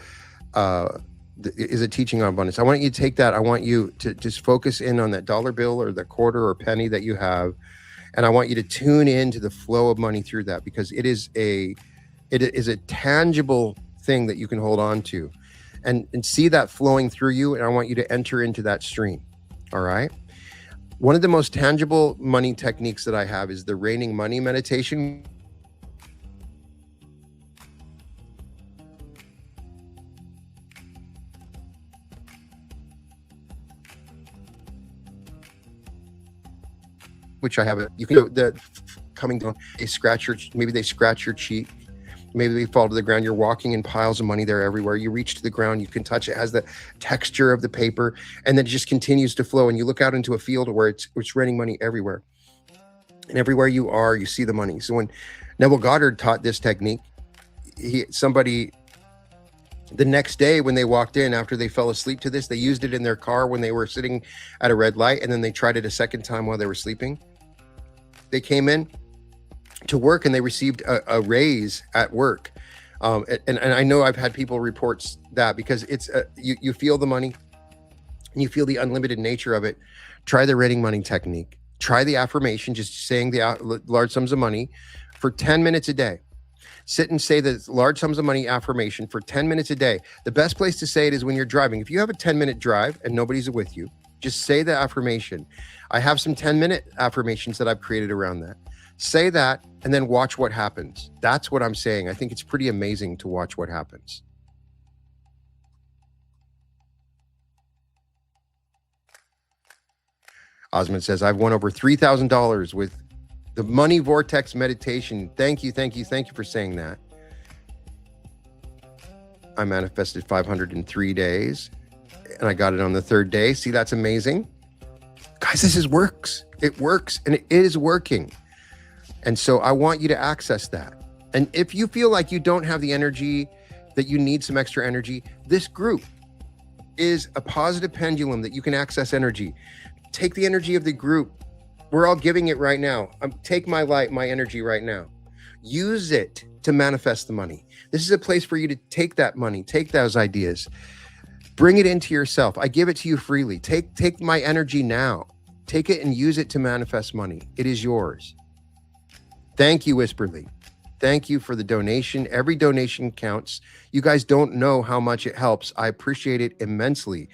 S1: is a teaching on abundance. I want you to take that. I want you to just focus in on that dollar bill or the quarter or penny that you have, and I want you to tune into the flow of money through that, because it is a tangible thing that you can hold on to, and see that flowing through you. And I want you to enter into that stream. All right. One of the most tangible money techniques that I have is the raining money meditation. Which I have it. You can do the coming down. Maybe they scratch your cheek. Maybe they fall to the ground. You're walking in piles of money there everywhere. You reach to the ground, you can touch it. It has the texture of the paper, and then it just continues to flow. And you look out into a field where it's raining money everywhere. And everywhere you are, you see the money. So when Neville Goddard taught this technique, the next day when they walked in, after they fell asleep to this, they used it in their car when they were sitting at a red light, and then they tried it a second time while they were sleeping. They came in to work and they received a raise at work. And I know I've had people report that, because it's you feel the money and you feel the unlimited nature of it. Try the raining money technique. Try the affirmation, just saying the large sums of money for 10 minutes a day. Sit and say the large sums of money affirmation for 10 minutes a day. The best place to say it is when you're driving. If you have a 10-minute drive and nobody's with you, just say the affirmation. I have some 10-minute affirmations that I've created around that. Say that and then watch what happens. That's what I'm saying. I think it's pretty amazing to watch what happens. Osmond says, I've won over $3,000 with the money vortex meditation. Thank you for saying that. I manifested 503 days and I got it on the third day. See, that's amazing. Guys, works. It works, and it is working. And so I want you to access that. And if you feel like you don't have the energy, that you need some extra energy, this group is a positive pendulum that you can access energy. Take the energy of the group. We're all giving it right now. Take my light, my energy right now. Use it to manifest the money. This is a place for you to take that money, take those ideas, bring it into yourself. I give it to you freely. Take my energy now. Take it and use it to manifest money. It is yours. Thank you, Whisperly. Thank you for the donation. Every donation counts. You guys don't know how much it helps. I appreciate it immensely.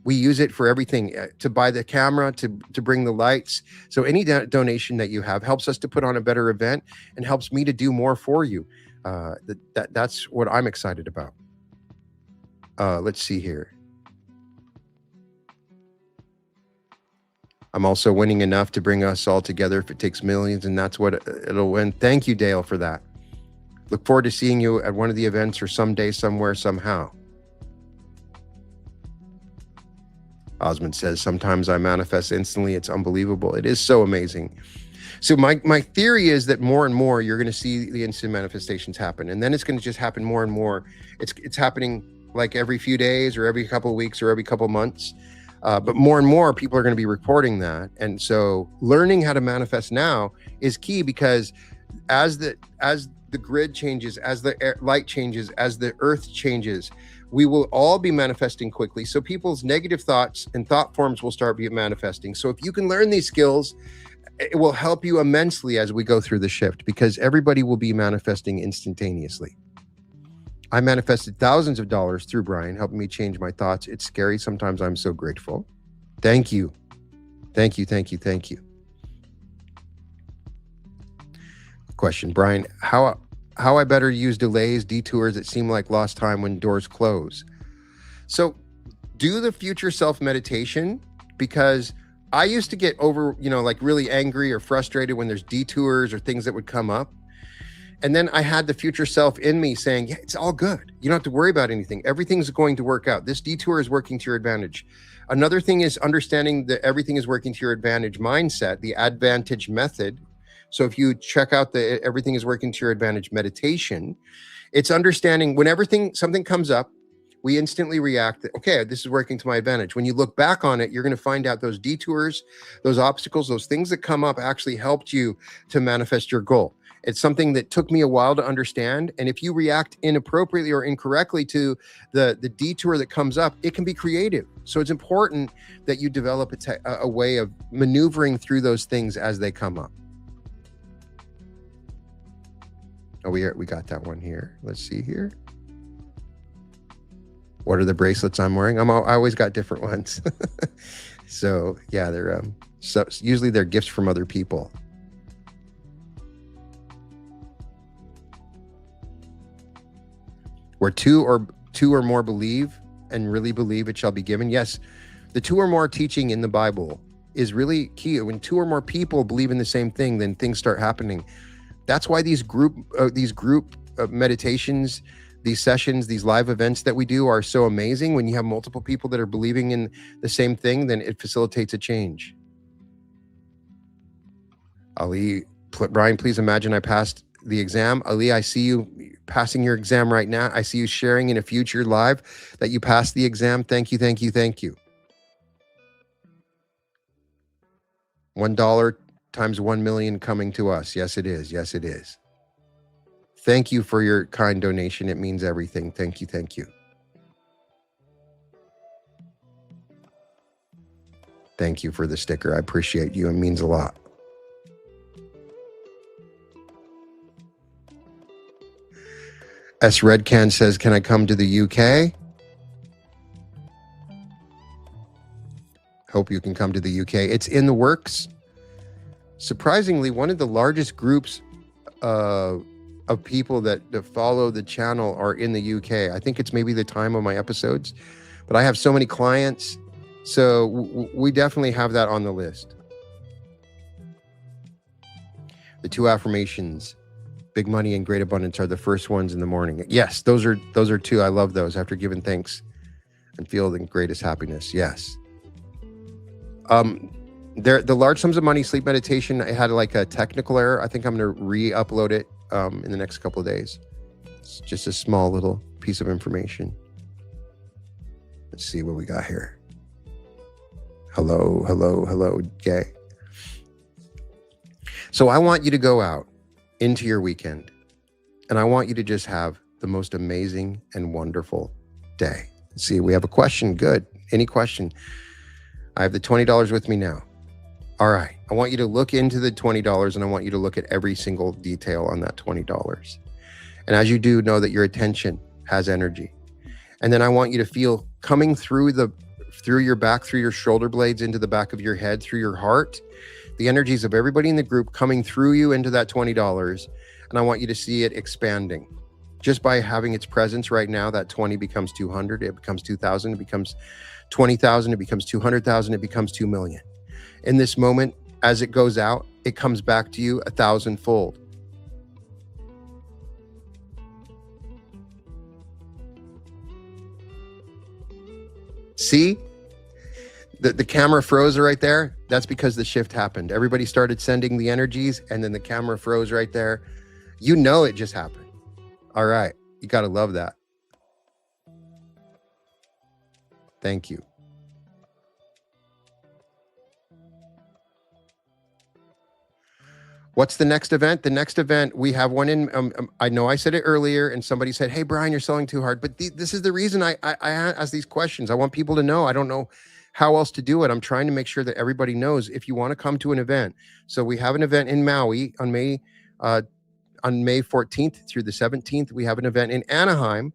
S1: We use it for everything, to buy the camera, to bring the lights. So any donation that you have helps us to put on a better event and helps me to do more for you. That's what I'm excited about. Let's see here. I'm also winning enough to bring us all together if it takes millions, and that's what it'll win. Thank you, Dale, for that. Look forward to seeing you at one of the events or someday, somewhere, somehow. Osmond says, sometimes I manifest instantly. It's unbelievable. It is so amazing. So my theory is that more and more you're going to see the instant manifestations happen, and then it's going to just happen more and more. It's happening like every few days or every couple of weeks or every couple of months. But more and more people are going to be reporting that. And so learning how to manifest now is key, because as the grid changes, as the light changes, as the earth changes, we will all be manifesting quickly. So people's negative thoughts and thought forms will start manifesting. So if you can learn these skills, it will help you immensely as we go through the shift, because everybody will be manifesting instantaneously. I manifested thousands of dollars through Brian, helping me change my thoughts. It's scary. Sometimes I'm so grateful. Thank you. Thank you, thank you, thank you. Question, Brian, how I better use delays, detours that seem like lost time when doors close? So do the future self meditation, because I used to get like really angry or frustrated when there's detours or things that would come up. And then I had the future self in me saying, yeah, it's all good. You don't have to worry about anything. Everything's going to work out. This detour is working to your advantage. Another thing is understanding that everything is working to your advantage mindset, the advantage method. So if you check out the everything is working to your advantage meditation, it's understanding whenever something comes up, we instantly react that, okay, this is working to my advantage. When you look back on it, you're going to find out those detours, those obstacles, those things that come up actually helped you to manifest your goal. It's something that took me a while to understand. And if you react inappropriately or incorrectly to the detour that comes up, it can be creative. So it's important that you develop a way of maneuvering through those things as they come up. Oh, we got that one here. Let's see here. What are the bracelets I'm wearing? I always got different ones. So yeah, they're usually they're gifts from other people. Where two or more believe and really believe, it shall be given. Yes, the two or more teaching in the Bible is really key. When two or more people believe in the same thing, then things start happening. That's why these group meditations, these sessions, these live events that we do are so amazing. When you have multiple people that are believing in the same thing, then it facilitates a change. Ali, Brian, please imagine I passed the exam. Ali, I see you passing your exam right now. I see you sharing in a future live that you passed the exam. Thank you, thank you, thank you. $1 times 1 million coming to us. Yes, it is. Yes, it is. Thank you for your kind donation. It means everything. Thank you, thank you. Thank you for the sticker. I appreciate you. It means a lot. S. Redcan says, can I come to the UK? Hope you can come to the UK. It's in the works. Surprisingly, one of the largest groups of people that follow the channel are in the UK. I think it's maybe the time of my episodes, but I have so many clients. So we definitely have that on the list. The two affirmations, big money and great abundance, are the first ones in the morning. Yes, those are two. I love those. After giving thanks and feel the greatest happiness. Yes. The large sums of money sleep meditation, I had like a technical error. I think I'm going to re-upload it in the next couple of days. It's just a small little piece of information. Let's see what we got here. Hello. Hello, hello, hello, gay. So I want you to go out into your weekend, and I want you to just have the most amazing and wonderful day. See, we have a question. Good. Any question? I have the $20 with me now. All right. I want you to look into the $20, and I want you to look at every single detail on that $20. And as you do, know that your attention has energy. And then I want you to feel coming through your back, through your shoulder blades, into the back of your head, through your heart, the energies of everybody in the group coming through you into that $20. And I want you to see it expanding. Just by having its presence right now, that 20 becomes 200, it becomes 2,000, it becomes 20,000, it becomes 200,000, it becomes 2 million. In this moment, as it goes out, it comes back to you 1,000-fold. See? The camera froze right there. That's because the shift happened. Everybody started sending the energies, and then the camera froze right there. You know it just happened. All right. You got to love that. Thank you. What's the next event? The next event, we have one in, I know I said it earlier, and somebody said, hey, Brian, you're selling too hard. But this is the reason I ask these questions. I want people to know. I don't know how else to do it. I'm trying to make sure that everybody knows if you want to come to an event. So we have an event in Maui on May 14th through the 17th. We have an event in Anaheim,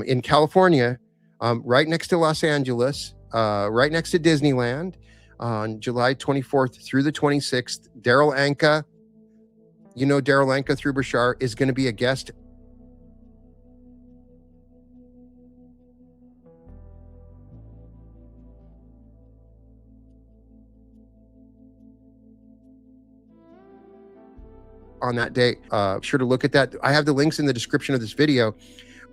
S1: in California, right next to Los Angeles, right next to Disneyland, on July 24th through the 26th. Daryl Anka, you know Daryl Anka through Bashar, is going to be a guest. On that day, sure to look at that. I have the links in the description of this video,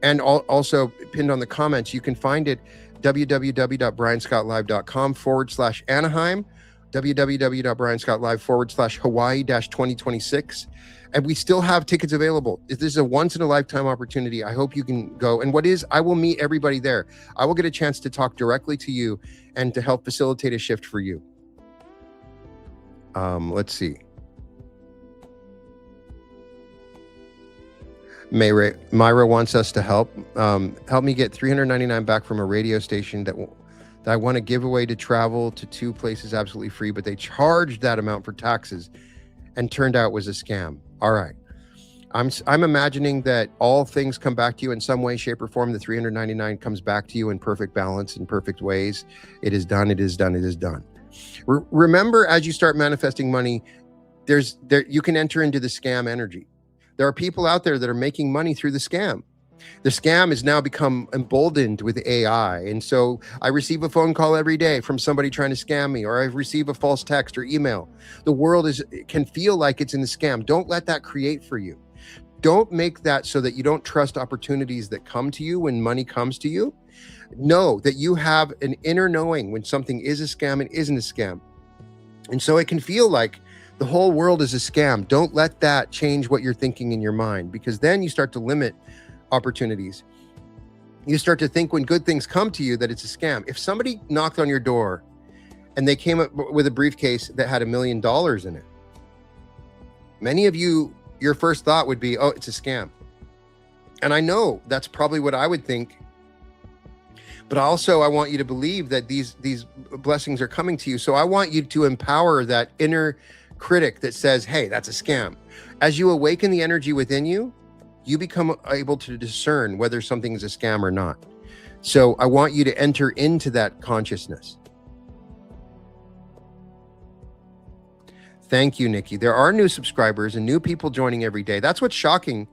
S1: and also pinned on the comments. You can find it www.brianscottlive.com/Anaheim, www.brianscottlive/Hawaii-2026. And we still have tickets available. This is a once in a lifetime opportunity. I hope you can go. And I will meet everybody there. I will get a chance to talk directly to you and to help facilitate a shift for you. Let's see. Myra wants us to help me get $399 back from a radio station that I want to give away to travel to 2 places absolutely free, but they charged that amount for taxes and turned out it was a scam. All right. I'm imagining that all things come back to you in some way, shape, or form. The $399 comes back to you in perfect balance, in perfect ways. It is done. It is done. It is done. Remember, as you start manifesting money, you can enter into the scam energy. There are people out there that are making money through the scam. The scam has now become emboldened with AI. And so I receive a phone call every day from somebody trying to scam me, or I receive a false text or email. The world can feel like it's in the scam. Don't let that create for you. Don't make that so that you don't trust opportunities that come to you when money comes to you. Know that you have an inner knowing when something is a scam and isn't a scam. And so it can feel like the whole world is a scam. Don't let that change what you're thinking in your mind, because then you start to limit opportunities. You start to think when good things come to you that it's a scam. If somebody knocked on your door and they came up with a briefcase that had $1 million in it, many of you, your first thought would be, oh, it's a scam. And I know that's probably what I would think. But also, I want you to believe that these blessings are coming to you. So I want you to empower that inner critic that says, hey, that's a scam. As you awaken the energy within you, you become able to discern whether something is a scam or not. So I want you to enter into that consciousness. Thank you, Nikki. There are new subscribers and new people joining every day. That's what's shocking.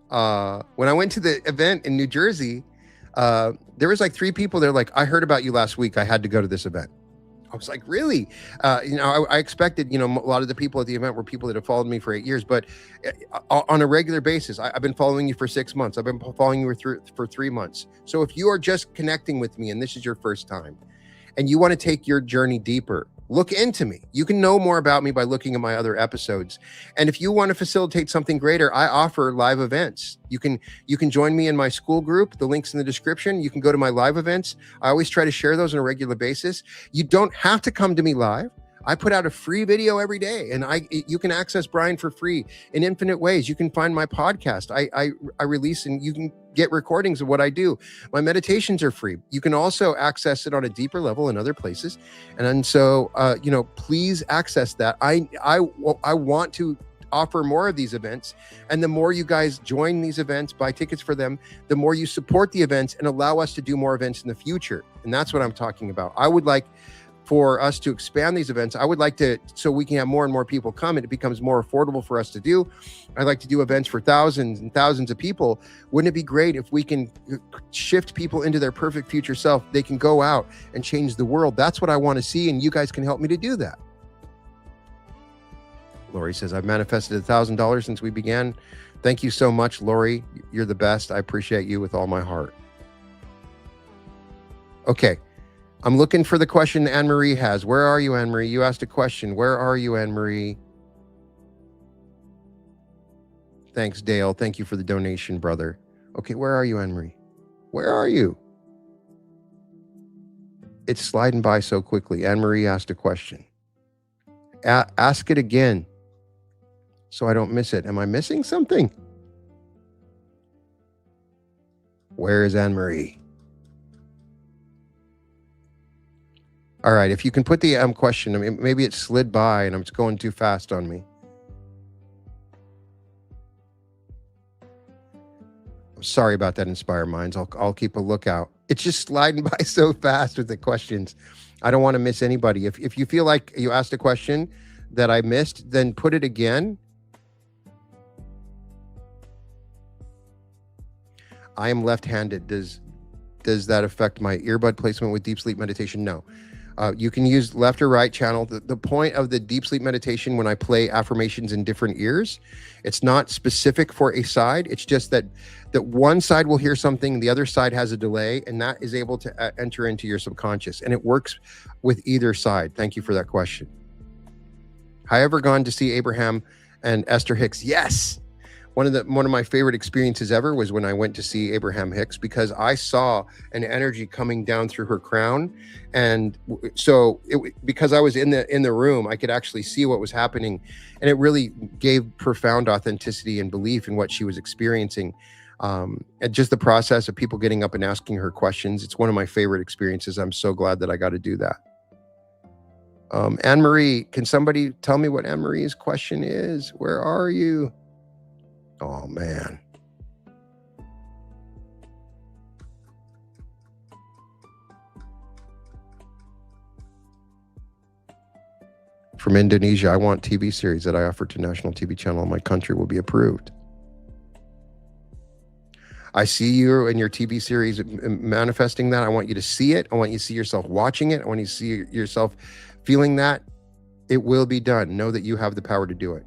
S1: When I went to the event in New Jersey, there was like 3 people. They're like, I heard about you last week. I had to go to this event. I was like, really? I expected, a lot of the people at the event were people that have followed me for 8 years, but on a regular basis, I've been following you for 6 months. I've been following you for 3 months. So if you are just connecting with me and this is your first time and you want to take your journey deeper, look into me. You can know more about me by looking at my other episodes. And if you want to facilitate something greater, I offer live events. You can join me in my school group. The link's in the description. You can go to my live events. I always try to share those on a regular basis. You don't have to come to me live. I put out a free video every day, and you can access Brian for free in infinite ways. You can find my podcast. I release, and you can get recordings of what I do. My meditations are free. You can also access it on a deeper level in other places. And so, please access that. I want to offer more of these events, and the more you guys join these events, buy tickets for them, the more you support the events and allow us to do more events in the future. And that's what I'm talking about. I would like for us to expand these events. I would like to, so we can have more and more people come and it becomes more affordable for us to do. I'd like to do events for thousands and thousands of people. Wouldn't it be great if we can shift people into their perfect future self? They can go out and change the world. That's what I want to see, and you guys can help me to do that. Lori says, I've manifested $1,000 since we began. Thank you so much, Lori. You're the best. I appreciate you with all my heart. Okay. I'm looking for the question Anne-Marie has. Where are you, Anne-Marie? You asked a question. Where are you, Anne-Marie? Thanks, Dale. Thank you for the donation, brother. Okay, where are you, Anne-Marie? Where are you? It's sliding by so quickly. Anne-Marie asked a question. Ask it again so I don't miss it. Am I missing something? Where is Anne-Marie? All right, if you can put the question, I mean, maybe it slid by and I'm just going too fast on me. I'm sorry about that, Inspire Minds. I'll keep a lookout. It's just sliding by so fast with the questions. I don't want to miss anybody. If you feel like you asked a question that I missed, then put it again. I am left-handed. Does that affect my earbud placement with deep sleep meditation? No. You can use left or right channel. The point of the deep sleep meditation, when I play affirmations in different ears, it's not specific for a side. It's just that one side will hear something, the other side has a delay, and that is able to enter into your subconscious. And it works with either side. Thank you for that question. Have I ever gone to see Abraham and Esther Hicks? Yes. One of my favorite experiences ever was when I went to see Abraham Hicks, because I saw an energy coming down through her crown, and so because I was in the room, I could actually see what was happening, and it really gave profound authenticity and belief in what she was experiencing, and just the process of people getting up and asking her questions. It's one of my favorite experiences. I'm so glad that I got to do that. Anne-Marie, can somebody tell me what Anne-Marie's question is? Where are you? Oh, man. From Indonesia, I want TV series that I offer to national TV channel in my country will be approved. I see you in your TV series manifesting that. I want you to see it. I want you to see yourself watching it. I want you to see yourself feeling that. It will be done. Know that you have the power to do it.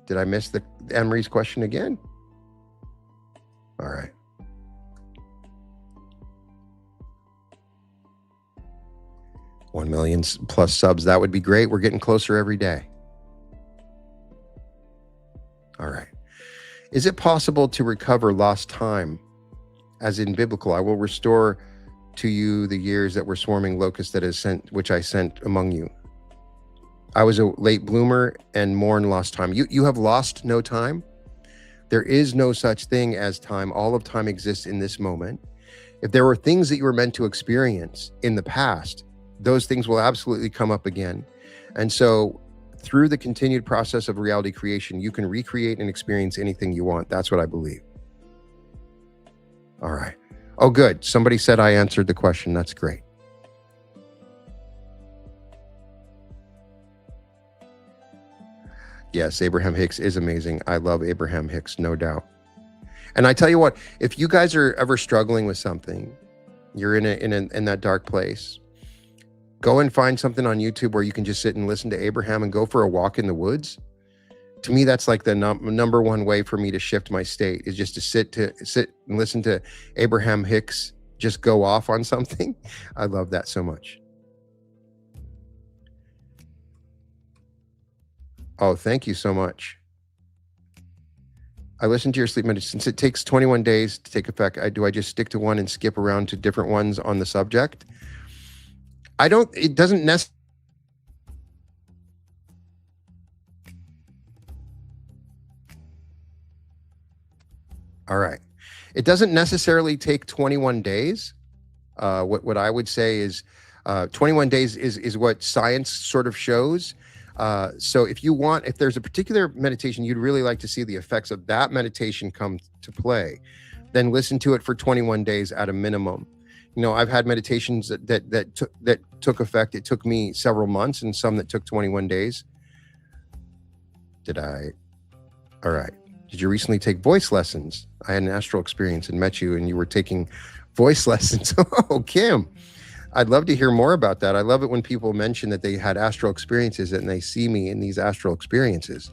S1: Did I miss the Anne-Marie's question again? All right. $1 million plus subs. That would be great. We're getting closer every day. All right. Is it possible to recover lost time? As in biblical, I will restore to you the years that were swarming locusts that is sent, which I sent among you. I was a late bloomer and mourn lost time. You have lost no time. There is no such thing as time. All of time exists in this moment. If there were things that you were meant to experience in the past, those things will absolutely come up again. And so through the continued process of reality creation, you can recreate and experience anything you want. That's what I believe. All right. Oh, good. Somebody said I answered the question. That's great. Yes, Abraham Hicks is amazing. I love Abraham Hicks, no doubt. And I tell you what, if you guys are ever struggling with something, you're in that dark place, go and find something on YouTube where you can just sit and listen to Abraham and go for a walk in the woods. To me, that's like the number one way for me to shift my state, is just to sit and listen to Abraham Hicks just go off on something. I love that so much. Oh, thank you so much. I listen to your sleep meditation. Since it takes 21 days to take effect, do I just stick to one and skip around to different ones on the subject? It doesn't necessarily. All right. It doesn't necessarily take 21 days. What I would say is 21 days is what science sort of shows. So if there's a particular meditation you'd really like to see the effects of that meditation come to play, then listen to it for 21 days at a minimum. I've had meditations that took effect. It took me several months, and some that took 21 days. All right. Did you recently take voice lessons? I had an astral experience and met you, and you were taking voice lessons. Oh, Kim, I'd love to hear more about that. I love it when people mention that they had astral experiences and they see me in these astral experiences.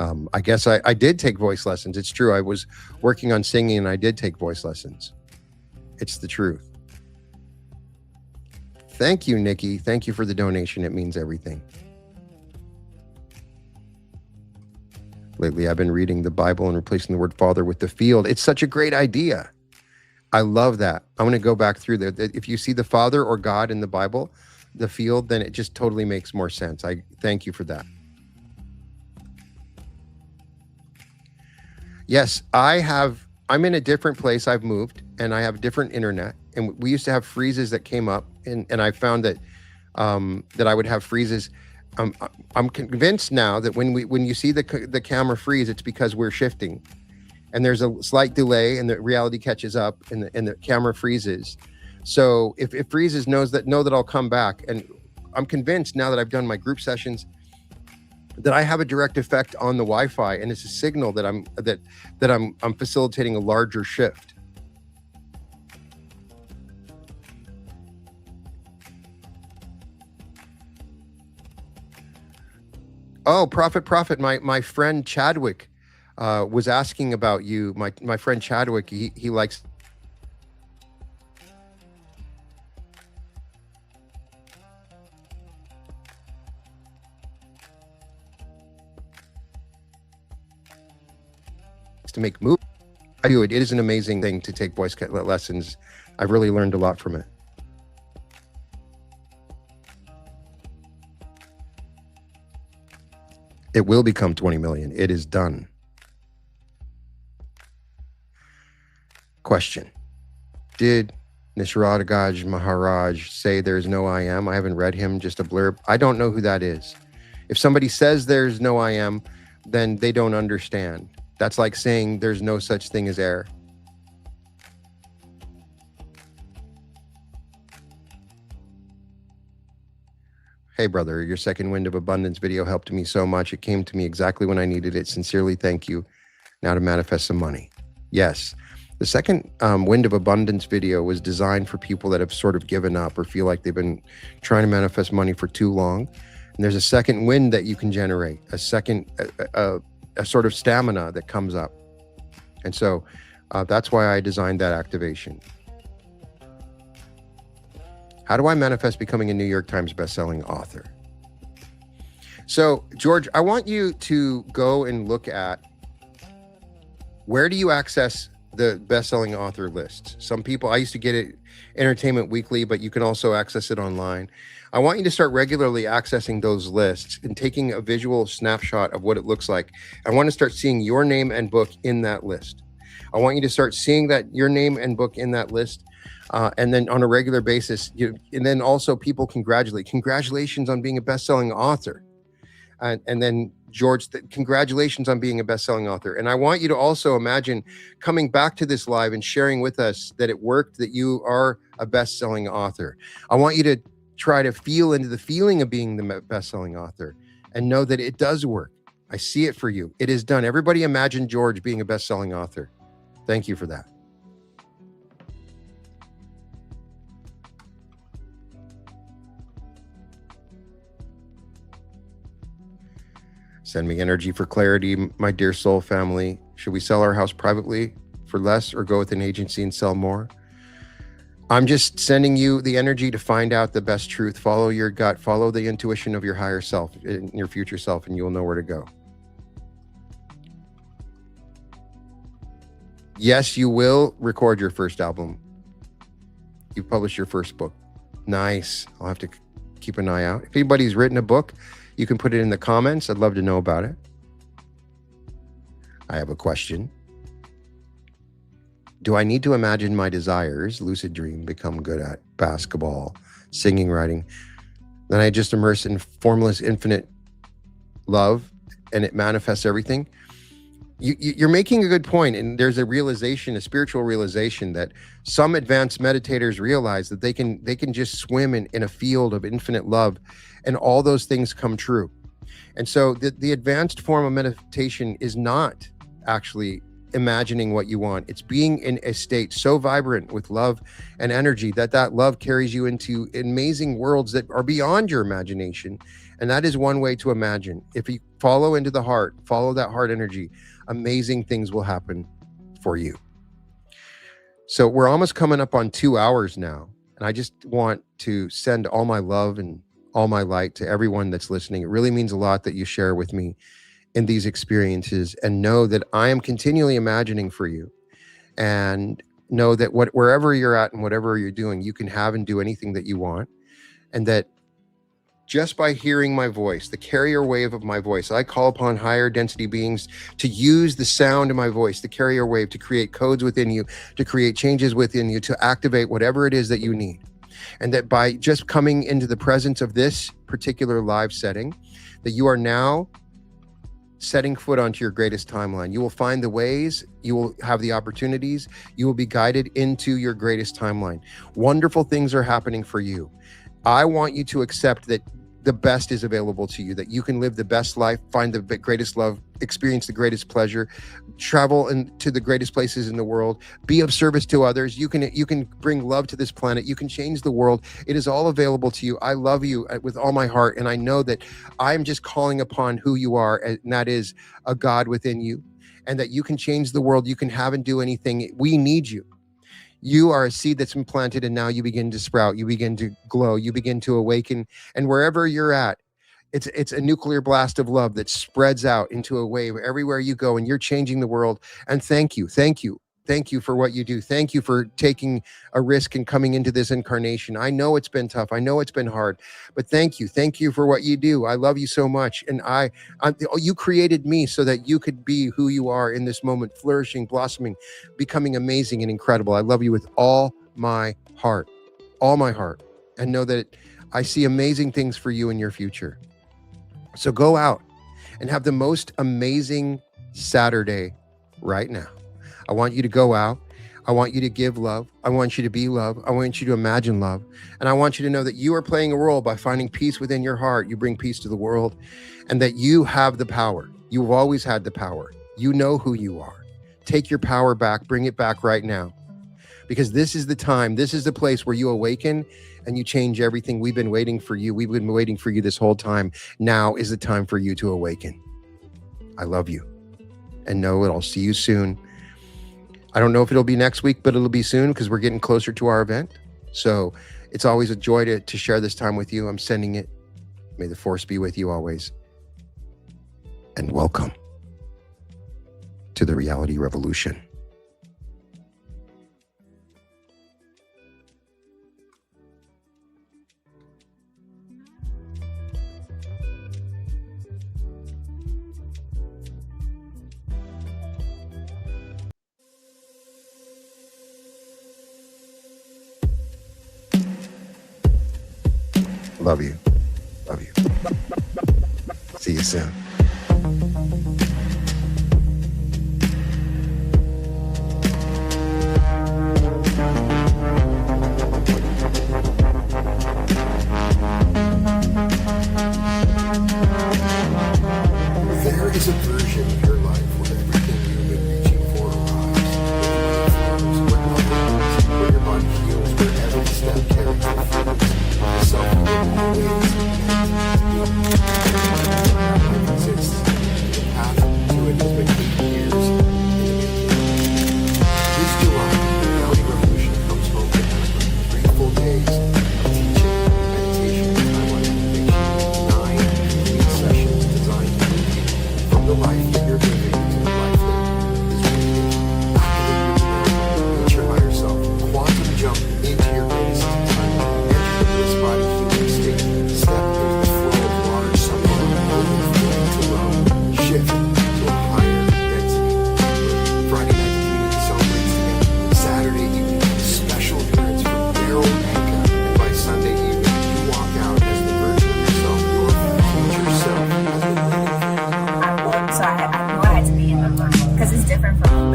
S1: I guess I did take voice lessons. It's true. I was working on singing and I did take voice lessons. It's the truth. Thank you, Nikki. Thank you for the donation. It means everything. Lately, I've been reading the Bible and replacing the word father with the field. It's such a great idea. I love that. I'm going to go back through there. If you see the Father or God in the Bible, the field, then it just totally makes more sense. I thank you for that. Yes, I'm in a different place. I've moved and I have different internet. And we used to have freezes that came up, and I found that I would have freezes. I'm convinced now that when you see the camera freeze, it's because we're shifting. And there's a slight delay, and the reality catches up, and the camera freezes. So if it freezes, know that I'll come back. And I'm convinced now that I've done my group sessions that I have a direct effect on the Wi-Fi, and it's a signal that I'm facilitating a larger shift. Oh, Prophet, my friend Chadwick was asking about you. My friend Chadwick, he likes to make movies. I do it. It is an amazing thing to take voice lessons. I've really learned a lot from it. It will become 20 million. It is done. Question. Did Nisargadaga Maharaj say there's no I am? I haven't read him, just a blurb. I don't know who that is. If somebody says there's no I am, then they don't understand. That's like saying there's no such thing as air. Hey, brother, your second Wind of Abundance video helped me so much. It came to me exactly when I needed it. Sincerely, thank you. Now to manifest some money. Yes. The second Wind of Abundance video was designed for people that have sort of given up or feel like they've been trying to manifest money for too long. And there's a second wind that you can generate, a sort of stamina that comes up. And so that's why I designed that activation. How do I manifest becoming a New York Times bestselling author? So, George, I want you to go and look at where do you access the bestselling author lists. Some people, I used to get it Entertainment Weekly, but you can also access it online. I want you to start regularly accessing those lists and taking a visual snapshot of what it looks like. I want to start seeing your name and book in that list. I want you to start seeing that your name and book in that list. And then on a regular basis, and then also people congratulations on being a best-selling author. And then George, congratulations on being a best-selling author. And I want you to also imagine coming back to this live and sharing with us that it worked, that you are a best-selling author. I want you to try to feel into the feeling of being the best-selling author and know that it does work. I see it for you. It is done. Everybody imagine George being a best-selling author. Thank you for that. Send me energy for clarity, my dear soul family. Should we sell our house privately for less or go with an agency and sell more? I'm just sending you the energy to find out the best truth. Follow your gut, follow the intuition of your higher self, your future self, and you'll know where to go. Yes, you will record your first album. You publish your first book. Nice. I'll have to keep an eye out. If anybody's written a book, you can put it in the comments. I'd love to know about it. I have a question. Do I need to imagine my desires, lucid dream, become good at basketball, singing, writing? Then I just immerse in formless, infinite love, and it manifests everything. You're making a good point, and there's a realization, a spiritual realization, that some advanced meditators realize that they can just swim in a field of infinite love, and all those things come true. And so the advanced form of meditation is not actually imagining what you want. It's being in a state so vibrant with love and energy that love carries you into amazing worlds that are beyond your imagination. And that is one way to imagine. If you follow into the heart, follow that heart energy, amazing things will happen for you. So we're almost coming up on 2 hours now. And I just want to send all my love and all my light to everyone that's listening. It really means a lot that you share with me in these experiences, and know that I am continually imagining for you, and know that wherever you're at and whatever you're doing, you can have and do anything that you want. And that just by hearing my voice, the carrier wave of my voice, I call upon higher density beings to use the sound of my voice, the carrier wave, to create codes within you, to create changes within you, to activate whatever it is that you need. And that by just coming into the presence of this particular live setting, that you are now setting foot onto your greatest timeline. You will find the ways, you will have the opportunities, you will be guided into your greatest timeline. Wonderful things are happening for you. I want you to accept that the best is available to you, that you can live the best life, find the greatest love, experience the greatest pleasure, travel into the greatest places in the world, be of service to others. You can bring love to this planet. You can change the world. It is all available to you. I love you with all my heart. And I know that I'm just calling upon who you are, and that is a God within you, and that you can change the world. You can have and do anything. We need you. You are a seed that's been planted, and now you begin to sprout. You begin to glow. You begin to awaken. And wherever you're at, it's a nuclear blast of love that spreads out into a wave everywhere you go, and you're changing the world. And thank you for what you do. Thank you for taking a risk and coming into this incarnation. I know it's been tough. I know it's been hard, but thank you for what you do. I love you so much. And you created me so that you could be who you are in this moment, flourishing, blossoming, becoming amazing and incredible. I love you with all my heart, and know that I see amazing things for you in your future. So go out and have the most amazing Saturday right now. I want you to go out. I want you to give love. I want you to be love. I want you to imagine love. And I want you to know that you are playing a role by finding peace within your heart. You bring peace to the world, and that you have the power. You've always had the power. You know who you are. Take your power back. Bring it back right now. Because this is the time. This is the place where you awaken and you change everything. We've been waiting for you. We've been waiting for you this whole time. Now is the time for you to awaken. I love you. And know that I'll see you soon. I don't know if it'll be next week, but it'll be soon, because we're getting closer to our event. So it's always a joy to share this time with you. I'm sending it. May the force be with you always. And welcome to the reality revolution. Love you. Love you. See you soon. There is a version of your life where everything you've been reaching for arrives. Where love arrives, where your body heals, where every step carries the fruit. Self-love ways.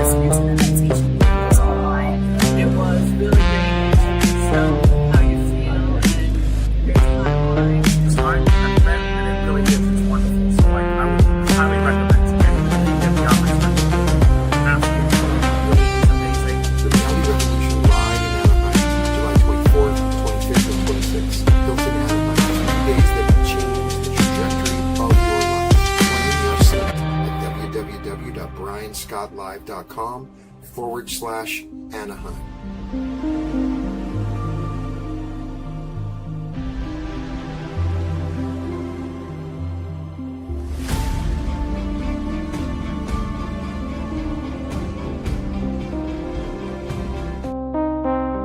S3: listening to the meditation videos online. It was really great to show how you feel and your timeline.
S4: So I recommend, and it really is. It's wonderful. So like, I would highly recommend to anybody who get the opportunity. Absolutely, it is amazing.
S5: The Reality Revolution Ride in Anaheim, July 24th, 25th, and 26th. Hilton Anaheim, 2 days that will change the trajectory of your life. Claim your seat at www.brianscottlive.com/Anaheim.